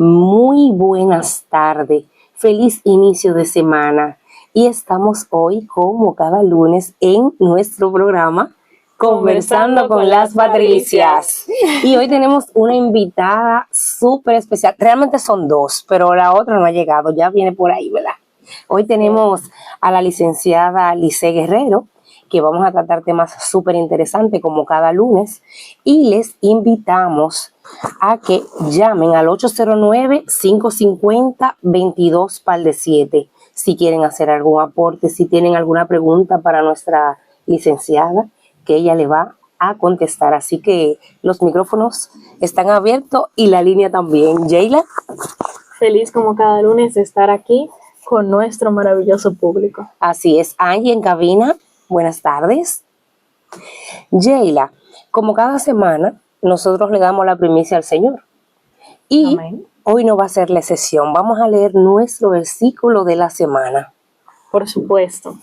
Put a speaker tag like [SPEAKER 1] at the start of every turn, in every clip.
[SPEAKER 1] Muy buenas tardes, feliz inicio de semana y estamos hoy como cada lunes en nuestro programa Conversando con las Patricias. Y hoy tenemos una invitada súper especial, realmente son dos, pero la otra no ha llegado, ya viene por ahí, ¿verdad? Hoy tenemos a la licenciada Lice Guerrero, que vamos a tratar temas súper interesantes como cada lunes, y les invitamos a que llamen al 809-550-22 si quieren hacer algún aporte, si tienen alguna pregunta para nuestra licenciada, que ella le va a contestar. Así que los micrófonos están abiertos y la línea también. Jayla.
[SPEAKER 2] Feliz como cada lunes de estar aquí con nuestro maravilloso público.
[SPEAKER 1] Así es, Angie en cabina. Buenas tardes. Jayla, como cada semana, nosotros le damos la primicia al Señor. Y Amén. Hoy no va a ser la excepción. Vamos a leer nuestro versículo de la semana.
[SPEAKER 2] Por supuesto.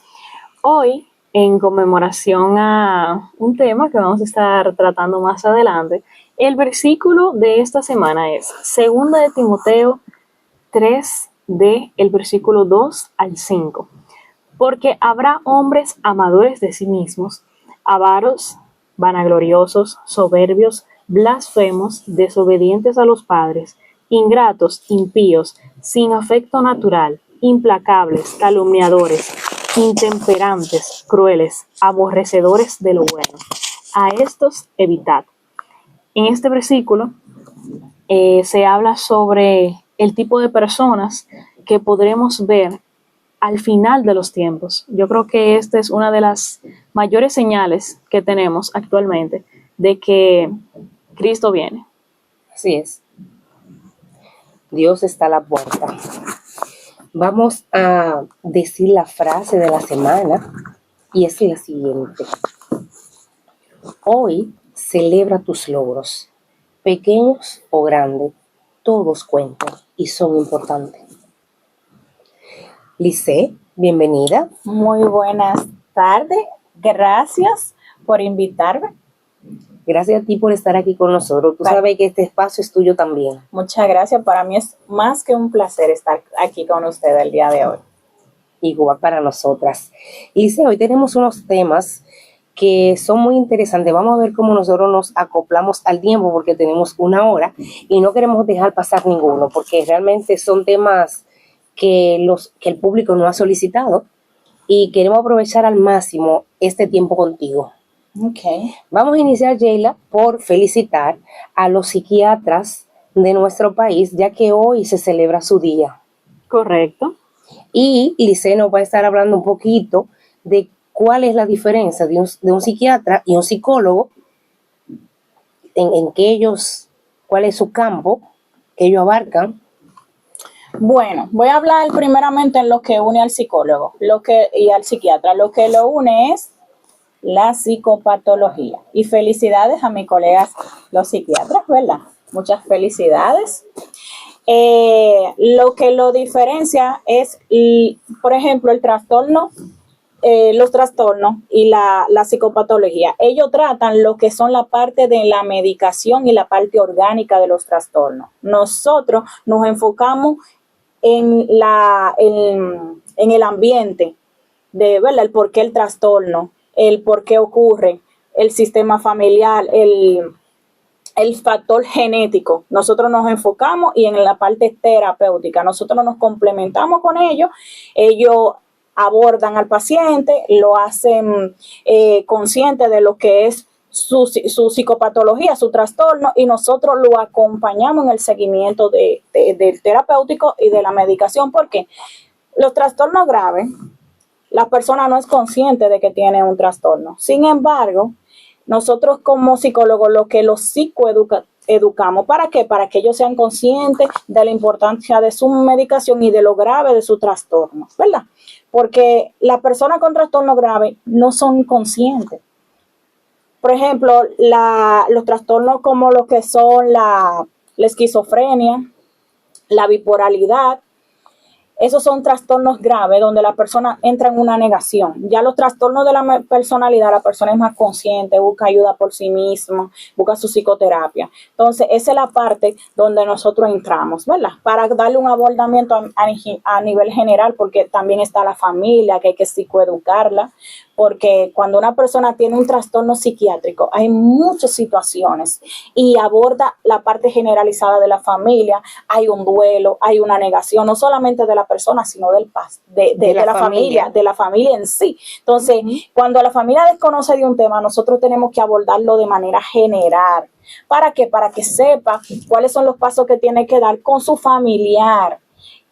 [SPEAKER 2] Hoy, en conmemoración a un tema que vamos a estar tratando más adelante, el versículo de esta semana es 2 de Timoteo 3, el versículo 2 al 5. Porque habrá hombres amadores de sí mismos, avaros, vanagloriosos, soberbios, blasfemos, desobedientes a los padres, ingratos, impíos, sin afecto natural, implacables, calumniadores, intemperantes, crueles, aborrecedores de lo bueno. A estos evitad. En este versículo se habla sobre el tipo de personas que podremos ver al final de los tiempos. Yo creo que esta es una de las mayores señales que tenemos actualmente de que Cristo viene.
[SPEAKER 1] Así es. Dios está a la puerta. Vamos a decir la frase de la semana y es la siguiente. Hoy celebra tus logros, pequeños o grandes, todos cuentan y son importantes. Lice, bienvenida.
[SPEAKER 3] Muy buenas tardes, gracias por invitarme.
[SPEAKER 1] Gracias a ti por estar aquí con nosotros. Tú sabes que este espacio es tuyo también.
[SPEAKER 3] Muchas gracias, para mí es más que un placer estar aquí con ustedes el día de hoy.
[SPEAKER 1] Igual para nosotras. Lice, hoy tenemos unos temas que son muy interesantes. Vamos a ver cómo nosotros nos acoplamos al tiempo porque tenemos una hora y no queremos dejar pasar ninguno porque realmente son temas que el público no ha solicitado y queremos aprovechar al máximo este tiempo contigo.
[SPEAKER 3] Okay.
[SPEAKER 1] Vamos a iniciar, Jayla, por felicitar a los psiquiatras de nuestro país, ya que hoy se celebra su día.
[SPEAKER 2] Correcto.
[SPEAKER 1] Y Lice nos va a estar hablando un poquito de cuál es la diferencia de un psiquiatra y un psicólogo, en que ellos, cuál es su campo que ellos abarcan.
[SPEAKER 3] Bueno, voy a hablar primeramente en lo que une al psicólogo y al psiquiatra. Lo que lo une es la psicopatología. Y felicidades a mis colegas los psiquiatras, ¿verdad? Muchas felicidades. Lo que lo diferencia es, por ejemplo, el trastorno, los trastornos y la psicopatología. Ellos tratan lo que son la parte de la medicación y la parte orgánica de los trastornos. Nosotros nos enfocamos en el ambiente de, ¿verdad? El por qué el trastorno, el por qué ocurre, el sistema familiar, el factor genético. Nosotros nos enfocamos y en la parte terapéutica. Nosotros nos complementamos con ellos. Ellos abordan al paciente, lo hacen consciente de lo que es su psicopatología, su trastorno, y nosotros lo acompañamos en el seguimiento del terapéutico y de la medicación, porque los trastornos graves, la persona no es consciente de que tiene un trastorno. Sin embargo, nosotros como psicólogos lo que los psicoeducamos, ¿para qué? Para que ellos sean conscientes de la importancia de su medicación y de lo grave de su trastorno, ¿verdad? Porque las personas con trastorno grave no son conscientes. Por ejemplo, los trastornos como lo que son la esquizofrenia, la bipolaridad, esos son trastornos graves donde la persona entra en una negación. Ya los trastornos de la personalidad, la persona es más consciente, busca ayuda por sí misma, busca su psicoterapia. Entonces, esa es la parte donde nosotros entramos, ¿verdad? Para darle un abordamiento a nivel general, porque también está la familia, que hay que psicoeducarla, porque cuando una persona tiene un trastorno psiquiátrico, hay muchas situaciones y aborda la parte generalizada de la familia, hay un duelo, hay una negación, no solamente de la persona, sino de la familia, de la familia en sí. Entonces, cuando la familia desconoce de un tema, nosotros tenemos que abordarlo de manera general. ¿Para qué? Para que sepa cuáles son los pasos que tiene que dar con su familiar,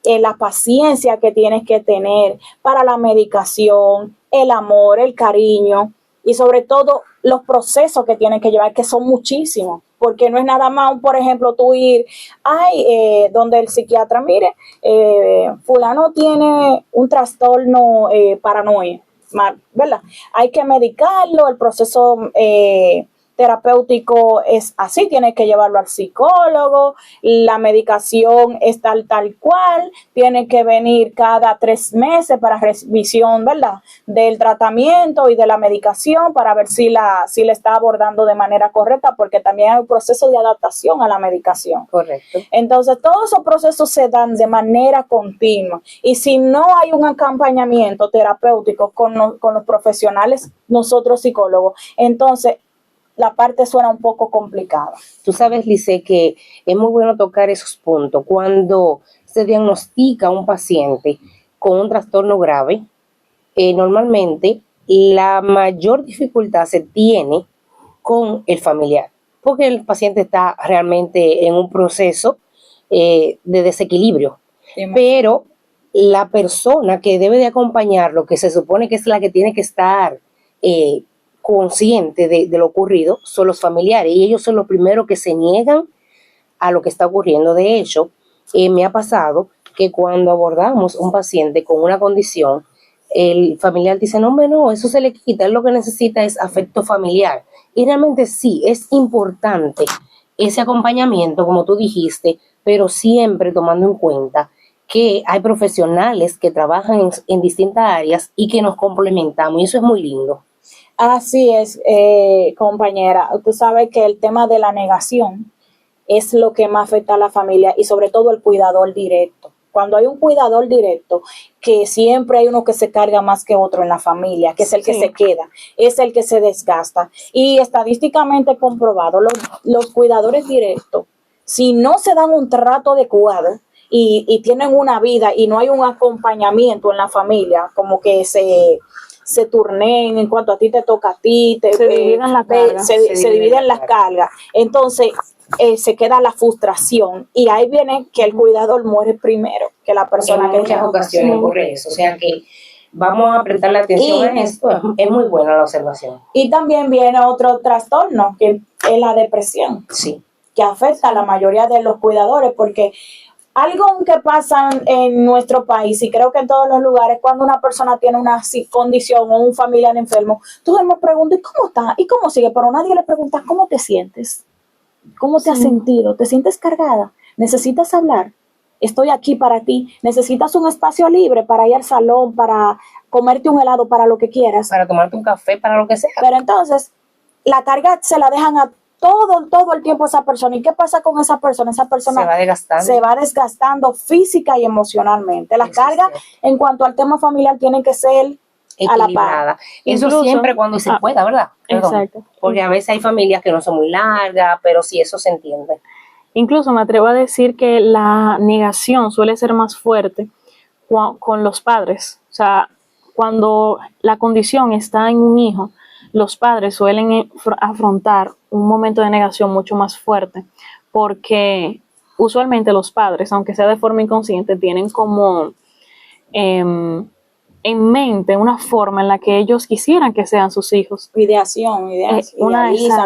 [SPEAKER 3] la paciencia que tienes que tener para la medicación, el amor, el cariño y sobre todo los procesos que tienes que llevar, que son muchísimos, porque no es nada más, por ejemplo, tú ir, donde el psiquiatra, mire, fulano tiene un trastorno paranoia, ¿verdad? Hay que medicarlo, el proceso terapéutico es así, tiene que llevarlo al psicólogo, la medicación es tal cual, tiene que venir cada 3 meses para revisión, ¿verdad?, del tratamiento y de la medicación para ver si la está abordando de manera correcta, porque también hay un proceso de adaptación a la medicación.
[SPEAKER 1] Correcto.
[SPEAKER 3] Entonces, todos esos procesos se dan de manera continua y si no hay un acompañamiento terapéutico con los profesionales, nosotros psicólogos, entonces la parte suena un poco complicada.
[SPEAKER 1] Tú sabes, Lice, que es muy bueno tocar esos puntos. Cuando se diagnostica a un paciente con un trastorno grave, normalmente la mayor dificultad se tiene con el familiar, porque el paciente está realmente en un proceso de desequilibrio. Sí, pero la persona que debe de acompañarlo, que se supone que es la que tiene que estar consciente de lo ocurrido, son los familiares, y ellos son los primeros que se niegan a lo que está ocurriendo. De hecho, me ha pasado que cuando abordamos un paciente con una condición, el familiar dice, no, eso se le quita, él lo que necesita es afecto familiar. Y realmente sí, es importante ese acompañamiento, como tú dijiste, pero siempre tomando en cuenta que hay profesionales que trabajan en distintas áreas y que nos complementamos, y eso es muy lindo.
[SPEAKER 3] Así es, compañera. Tú sabes que el tema de la negación es lo que más afecta a la familia y sobre todo el cuidador directo. Cuando hay un cuidador directo, que siempre hay uno que se carga más que otro en la familia, que es el que se queda, es el que se desgasta. Y estadísticamente comprobado, los cuidadores directos, si no se dan un trato adecuado y tienen una vida y no hay un acompañamiento en la familia, como que se turneen en cuanto a ti te toca a ti,
[SPEAKER 2] se dividen las cargas.
[SPEAKER 3] Se dividen las cargas. Entonces, se queda la frustración y ahí viene que el cuidador muere primero que la persona.
[SPEAKER 1] En muchas ocasiones ocurre eso, o sea que vamos a prestarle atención a esto, es muy buena la observación.
[SPEAKER 3] Y también viene otro trastorno, que es la depresión,
[SPEAKER 1] sí,
[SPEAKER 3] que afecta a la mayoría de los cuidadores, porque algo que pasa en nuestro país, y creo que en todos los lugares, cuando una persona tiene una condición o un familiar enfermo, todo el mundo pregunta, ¿y cómo está? ¿Y cómo sigue? Pero nadie le pregunta, ¿cómo te sientes? ¿Cómo te has sentido? ¿Te sientes cargada? ¿Necesitas hablar? Estoy aquí para ti. ¿Necesitas un espacio libre para ir al salón, para comerte un helado, para lo que quieras?
[SPEAKER 1] Para tomarte un café, para lo que sea.
[SPEAKER 3] Pero entonces, la carga se la dejan a todo el tiempo a esa persona. ¿Y qué pasa con esa persona? Esa persona se va desgastando física y emocionalmente. Las cargas en cuanto al tema familiar tienen que ser a la par.
[SPEAKER 1] Eso incluso, siempre cuando se pueda, ¿verdad?
[SPEAKER 2] Exacto.
[SPEAKER 1] Porque a veces hay familias que no son muy largas, pero sí, eso se entiende.
[SPEAKER 2] Incluso me atrevo a decir que la negación suele ser más fuerte con los padres. O sea, cuando la condición está en un hijo, los padres suelen afrontar un momento de negación mucho más fuerte, porque usualmente los padres, aunque sea de forma inconsciente, tienen como en mente una forma en la que ellos quisieran que sean sus hijos.
[SPEAKER 3] Idealizan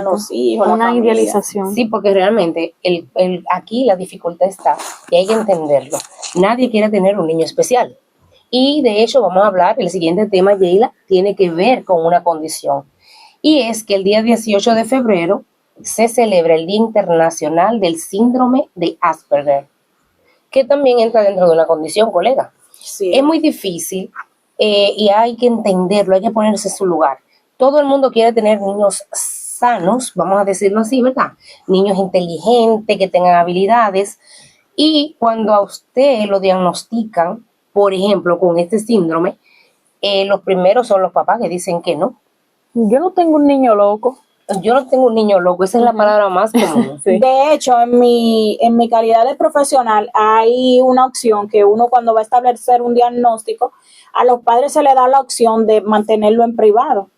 [SPEAKER 3] los hijos,
[SPEAKER 2] una idealización.
[SPEAKER 1] Sí, porque realmente aquí la dificultad está, y hay que entenderlo. Nadie quiere tener un niño especial. Y de hecho vamos a hablar, el siguiente tema, Yeila, tiene que ver con una condición. Y es que el día 18 de febrero se celebra el Día Internacional del Síndrome de Asperger, que también entra dentro de una condición, colega.
[SPEAKER 3] Sí.
[SPEAKER 1] Es muy difícil y hay que entenderlo, hay que ponerse en su lugar. Todo el mundo quiere tener niños sanos, vamos a decirlo así, ¿verdad? Niños inteligentes, que tengan habilidades. Y cuando a usted lo diagnostican, por ejemplo, con este síndrome, los primeros son los papás que dicen que no.
[SPEAKER 2] Yo no tengo un niño loco.
[SPEAKER 1] Yo no tengo un niño loco, esa es la palabra más común.
[SPEAKER 2] Sí.
[SPEAKER 3] De hecho, en mi calidad de profesional hay una opción que uno cuando va a establecer un diagnóstico, a los padres se le da la opción de mantenerlo en privado.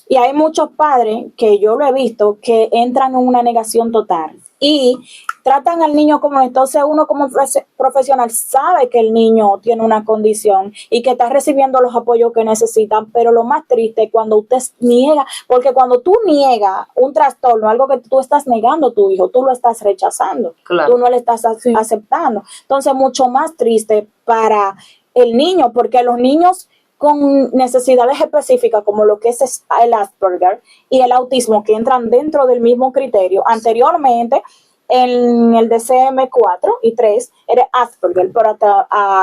[SPEAKER 3] Y hay muchos padres que yo lo he visto que entran en una negación total y tratan al niño como entonces uno como profesional sabe que el niño tiene una condición y que está recibiendo los apoyos que necesitan, pero lo más triste es cuando usted niega, porque cuando tú niegas un trastorno, algo que tú estás negando a tu hijo, tú lo estás rechazando,
[SPEAKER 1] Claro.
[SPEAKER 3] tú no le estás aceptando. Entonces, mucho más triste para el niño, porque los niños con necesidades específicas como lo que es el Asperger y el autismo que entran dentro del mismo criterio. Anteriormente, en el DSM-4 y 3 era Asperger, pero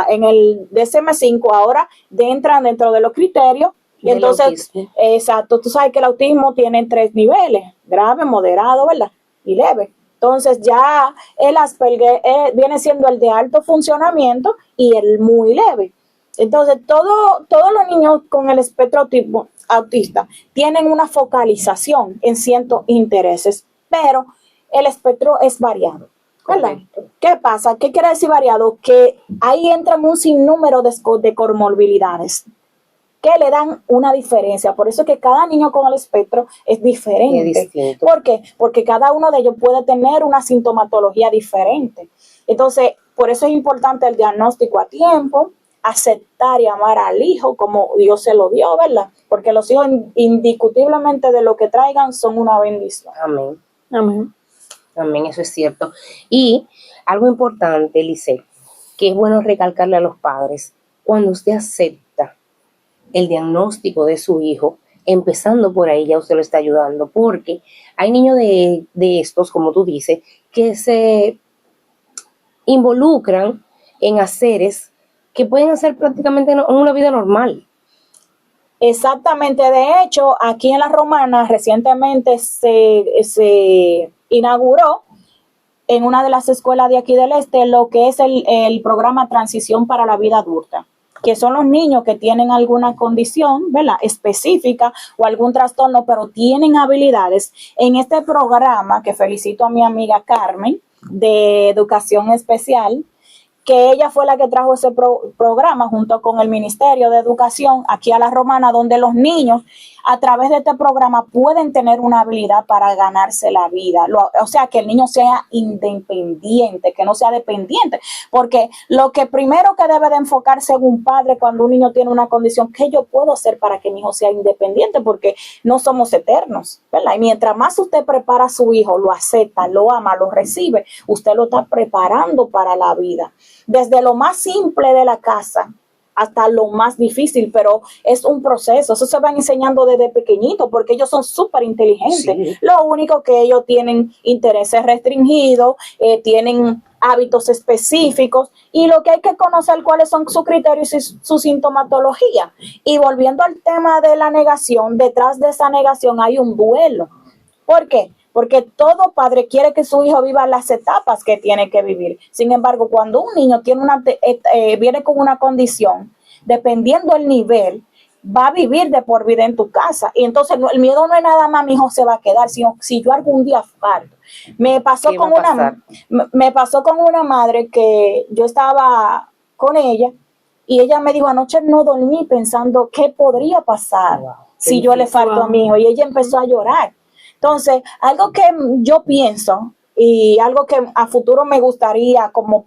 [SPEAKER 3] en el DSM-5 ahora entran dentro de los criterios. Y entonces, exacto, tú sabes que el autismo tiene 3 niveles, grave, moderado, ¿verdad? Y leve. Entonces ya el Asperger viene siendo el de alto funcionamiento y el muy leve. Entonces, todos los niños con el espectro autista tienen una focalización en ciertos intereses, pero el espectro es variado, ¿verdad?
[SPEAKER 1] Correcto.
[SPEAKER 3] ¿Qué pasa? ¿Qué quiere decir variado? Que ahí entran un sinnúmero de comorbilidades que le dan una diferencia. Por eso es que cada niño con el espectro es diferente.
[SPEAKER 1] Es distinto.
[SPEAKER 3] ¿Por qué? Porque cada uno de ellos puede tener una sintomatología diferente. Entonces, por eso es importante el diagnóstico a tiempo, aceptar y amar al hijo como Dios se lo dio, ¿verdad? Porque los hijos indiscutiblemente de lo que traigan son una bendición.
[SPEAKER 1] Amén.
[SPEAKER 2] Amén.
[SPEAKER 1] Amén, eso es cierto. Y algo importante, Lice, que es bueno recalcarle a los padres, cuando usted acepta el diagnóstico de su hijo, empezando por ahí ya usted lo está ayudando, porque hay niños de estos, como tú dices, que se involucran en haceres que pueden hacer prácticamente en una vida normal.
[SPEAKER 3] Exactamente, de hecho, aquí en La Romana recientemente se inauguró en una de las escuelas de aquí del este lo que es el programa Transición para la Vida Adulta, que son los niños que tienen alguna condición, ¿verdad?, específica o algún trastorno, pero tienen habilidades. En este programa, que felicito a mi amiga Carmen, de Educación Especial, que ella fue la que trajo ese programa junto con el Ministerio de Educación aquí a La Romana, donde los niños a través de este programa pueden tener una habilidad para ganarse la vida. O sea, que el niño sea independiente, que no sea dependiente, porque lo que primero que debe de enfocarse en un padre cuando un niño tiene una condición, ¿qué yo puedo hacer para que mi hijo sea independiente? Porque no somos eternos, ¿verdad? Y mientras más usted prepara a su hijo, lo acepta, lo ama, lo recibe, usted lo está preparando para la vida. Desde lo más simple de la casa hasta lo más difícil, pero es un proceso. Eso se va enseñando desde pequeñito porque ellos son súper inteligentes. Sí. Lo único que ellos tienen intereses restringidos, tienen hábitos específicos y lo que hay que conocer cuáles son sus criterios y su sintomatología. Y volviendo al tema de la negación, detrás de esa negación hay un duelo. ¿Por qué? Porque todo padre quiere que su hijo viva las etapas que tiene que vivir. Sin embargo, cuando un niño tiene viene con una condición, dependiendo del nivel, va a vivir de por vida en tu casa. Y entonces el miedo no es nada más mi hijo se va a quedar, sino si yo algún día falto. Me pasó con una madre que yo estaba con ella y ella me dijo, anoche no dormí pensando qué podría pasar si yo le falto a mi hijo. Y ella empezó a llorar. Entonces, algo que yo pienso y algo que a futuro me gustaría como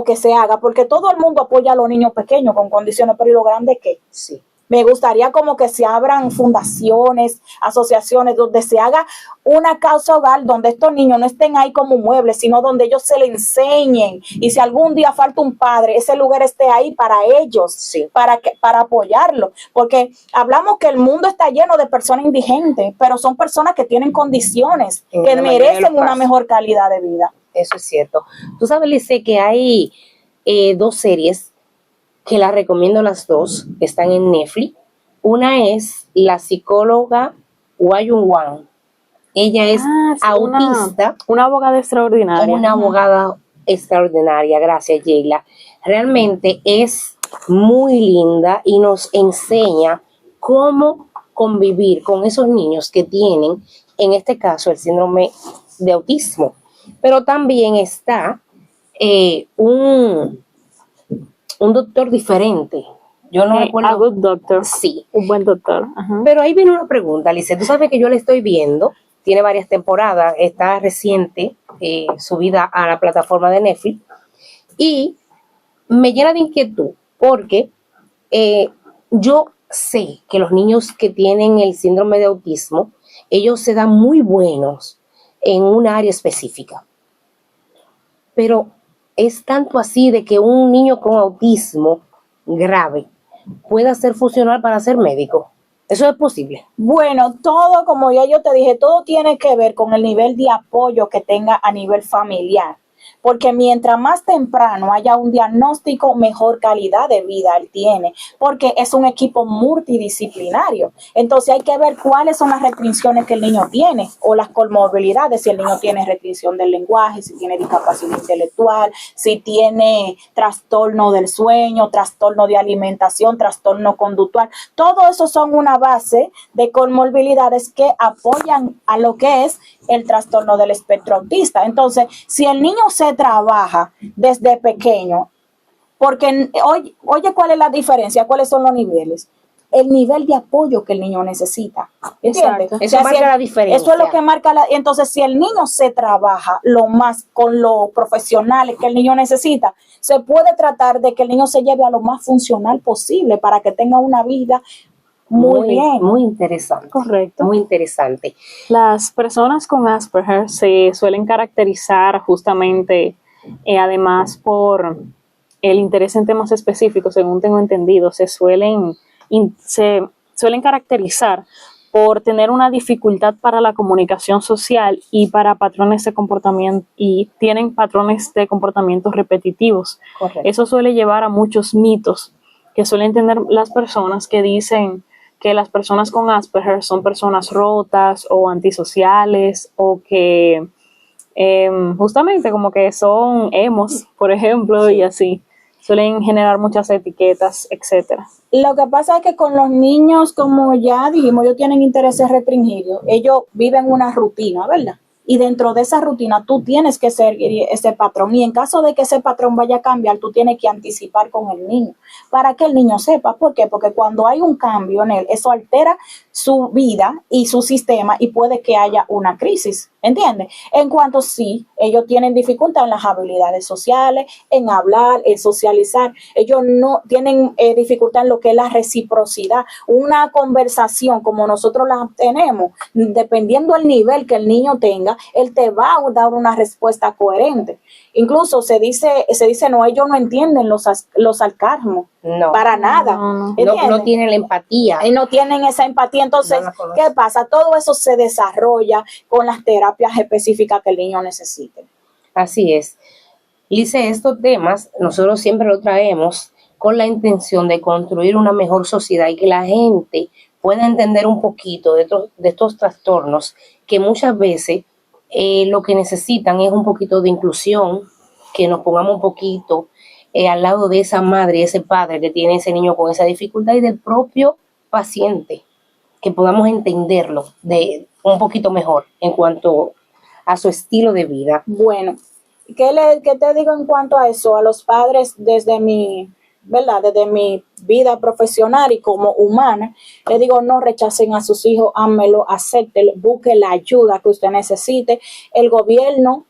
[SPEAKER 3] que se haga, porque todo el mundo apoya a los niños pequeños con condiciones, pero ¿y lo grande qué?
[SPEAKER 1] Sí.
[SPEAKER 3] Me gustaría como que se abran fundaciones, asociaciones, donde se haga una casa hogar, donde estos niños no estén ahí como muebles, sino donde ellos se le enseñen. Y si algún día falta un padre, ese lugar esté ahí para ellos,
[SPEAKER 1] sí,
[SPEAKER 3] para apoyarlo. Porque hablamos que el mundo está lleno de personas indigentes, pero son personas que tienen condiciones, que merecen una mejor calidad de vida.
[SPEAKER 1] Eso es cierto. Tú sabes, Lice, que hay 2 series que las recomiendo las dos, están en Netflix. Una es la psicóloga Wayun Wang. Ella es autista.
[SPEAKER 2] Una abogada extraordinaria.
[SPEAKER 1] Una abogada extraordinaria, gracias Sheila. Realmente es muy linda y nos enseña cómo convivir con esos niños que tienen, en este caso, el síndrome de autismo. Pero también está un doctor diferente. Yo no recuerdo.
[SPEAKER 2] A good doctor.
[SPEAKER 1] Sí.
[SPEAKER 2] Un buen doctor. Ajá.
[SPEAKER 1] Pero ahí viene una pregunta, Alice. Tú sabes que yo la estoy viendo, tiene varias temporadas, está reciente, subida a la plataforma de Netflix, y me llena de inquietud porque yo sé que los niños que tienen el síndrome de autismo, ellos se dan muy buenos en un área específica. Pero es tanto así de que un niño con autismo grave pueda ser funcional para ser médico. ¿Eso es posible?
[SPEAKER 3] Bueno, todo, como ya yo te dije, todo tiene que ver con el nivel de apoyo que tenga a nivel familiar. Porque mientras más temprano haya un diagnóstico, mejor calidad de vida él tiene, porque es un equipo multidisciplinario. Entonces hay que ver cuáles son las restricciones que el niño tiene o las comorbilidades, si el niño tiene restricción del lenguaje, si tiene discapacidad intelectual, si tiene trastorno del sueño, trastorno de alimentación, trastorno conductual. Todo eso son una base de comorbilidades que apoyan a lo que es el trastorno del espectro autista. Entonces, si el niño se trabaja desde pequeño, porque oye, ¿cuál es la diferencia? ¿Cuáles son los niveles? El nivel de apoyo que el niño necesita. ¿Entiendes?
[SPEAKER 1] Eso marca la diferencia.
[SPEAKER 3] Eso es lo que marca entonces, si el niño se trabaja lo más con los profesionales que el niño necesita, se puede tratar de que el niño se lleve a lo más funcional posible para que tenga una vida muy bien.
[SPEAKER 1] Muy interesante.
[SPEAKER 2] Correcto.
[SPEAKER 1] Muy interesante.
[SPEAKER 2] Las personas con Asperger se suelen caracterizar justamente, además por el interés en temas específicos, según tengo entendido, se suelen caracterizar por tener una dificultad para la comunicación social y para patrones de comportamiento, y tienen patrones de comportamiento repetitivos.
[SPEAKER 1] Correcto.
[SPEAKER 2] Eso suele llevar a muchos mitos que suelen tener las personas que dicen que las personas con Asperger son personas rotas o antisociales o que justamente como que son emos, por ejemplo, y así. Suelen generar muchas etiquetas, etcétera.
[SPEAKER 3] Lo que pasa es que con los niños, como ya dijimos, ellos tienen intereses restringidos. Ellos viven una rutina, ¿verdad? Y dentro de esa rutina tú tienes que seguir ese patrón. Y en caso de que ese patrón vaya a cambiar, tú tienes que anticipar con el niño para que el niño sepa. ¿Por qué? Porque cuando hay un cambio en él, eso altera su vida y su sistema y puede que haya una crisis. ¿Entiendes? En cuanto sí, ellos tienen dificultad en las habilidades sociales, en hablar, en socializar. Ellos no tienen dificultad en lo que es la reciprocidad. Una conversación como nosotros la tenemos, dependiendo del nivel que el niño tenga, él te va a dar una respuesta coherente. Incluso se dice, no, ellos no entienden los sarcasmos.
[SPEAKER 1] No.
[SPEAKER 3] Para nada.
[SPEAKER 1] No tienen la empatía.
[SPEAKER 3] Y no tienen esa empatía. Entonces, ¿qué pasa? Todo eso se desarrolla con las terapias específicas que el niño necesite.
[SPEAKER 1] Así es. Lice, estos temas nosotros siempre los traemos con la intención de construir una mejor sociedad y que la gente pueda entender un poquito de estos trastornos que muchas veces lo que necesitan es un poquito de inclusión, que nos pongamos un poquito al lado de esa madre y ese padre que tiene ese niño con esa dificultad y del propio paciente, que podamos entenderlo de un poquito mejor en cuanto a su estilo de vida.
[SPEAKER 3] Bueno, ¿qué te digo en cuanto a eso? A los padres, desde mi vida profesional y como humana, les digo, no rechacen a sus hijos, ámelo, acéptelo, busque la ayuda que usted necesite. El gobierno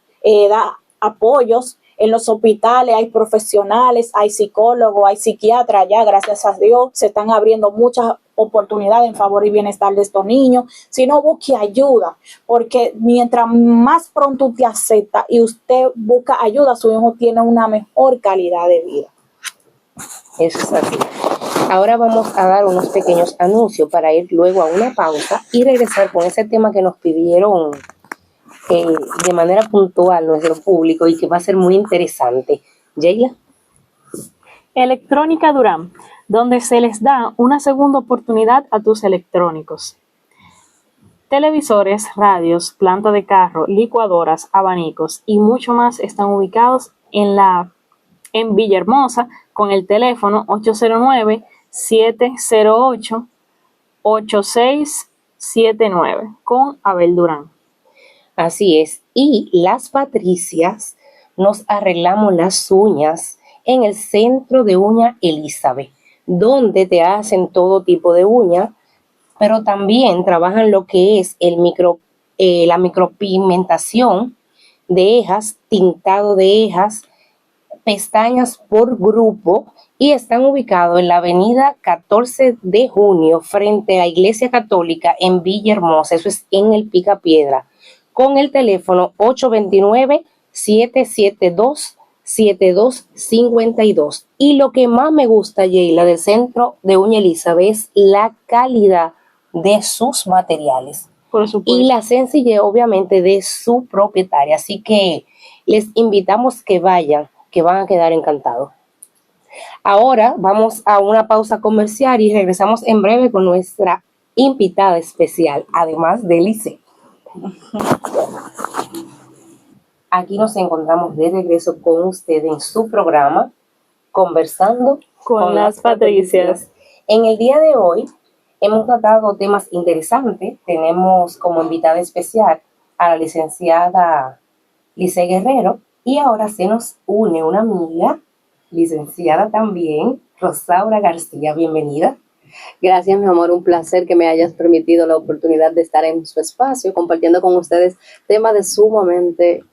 [SPEAKER 3] da apoyos. En los hospitales hay profesionales, hay psicólogos, hay psiquiatras, ya gracias a Dios se están abriendo muchas oportunidades en favor y bienestar de estos niños. Si no, busque ayuda, porque mientras más pronto te acepta y usted busca ayuda, su hijo tiene una mejor calidad de vida.
[SPEAKER 1] Eso es así. Ahora vamos a dar unos pequeños anuncios para ir luego a una pausa y regresar con ese tema que nos pidieron de manera puntual nuestro público y que va a ser muy interesante. Sheila.
[SPEAKER 2] Electrónica Durán, donde se les da una segunda oportunidad a tus electrónicos. Televisores, radios, planta de carro, licuadoras, abanicos y mucho más están ubicados en Villahermosa con el teléfono 809-708-8679 con Abel Durán.
[SPEAKER 1] Así es. Y las Patricias nos arreglamos las uñas en el Centro de Uña Elizabeth, donde te hacen todo tipo de uña, pero también trabajan lo que es la micropigmentación de cejas, tintado de cejas, pestañas por grupo, y están ubicados en la avenida 14 de junio frente a la Iglesia Católica en Villahermosa, eso es en el Picapiedra, con el teléfono 829-772-7252. Y lo que más me gusta, Yeila, del Centro de Uña Elizabeth es la calidad de sus materiales.
[SPEAKER 2] Por supuesto.
[SPEAKER 1] Y la sencillez, obviamente, de su propietaria. Así que les invitamos que vayan, que van a quedar encantados. Ahora vamos a una pausa comercial y regresamos en breve con nuestra invitada especial, además de Lice. Aquí nos encontramos de regreso con usted en su programa Conversando
[SPEAKER 2] con las Patricias.
[SPEAKER 1] En el día de hoy hemos tratado temas interesantes. Tenemos como invitada especial a la licenciada Lice Guerrero, y ahora se nos une una amiga, licenciada también, Rosaura García. Bienvenida.
[SPEAKER 4] Gracias, mi amor, un placer que me hayas permitido la oportunidad de estar en su espacio compartiendo con ustedes temas de sumamente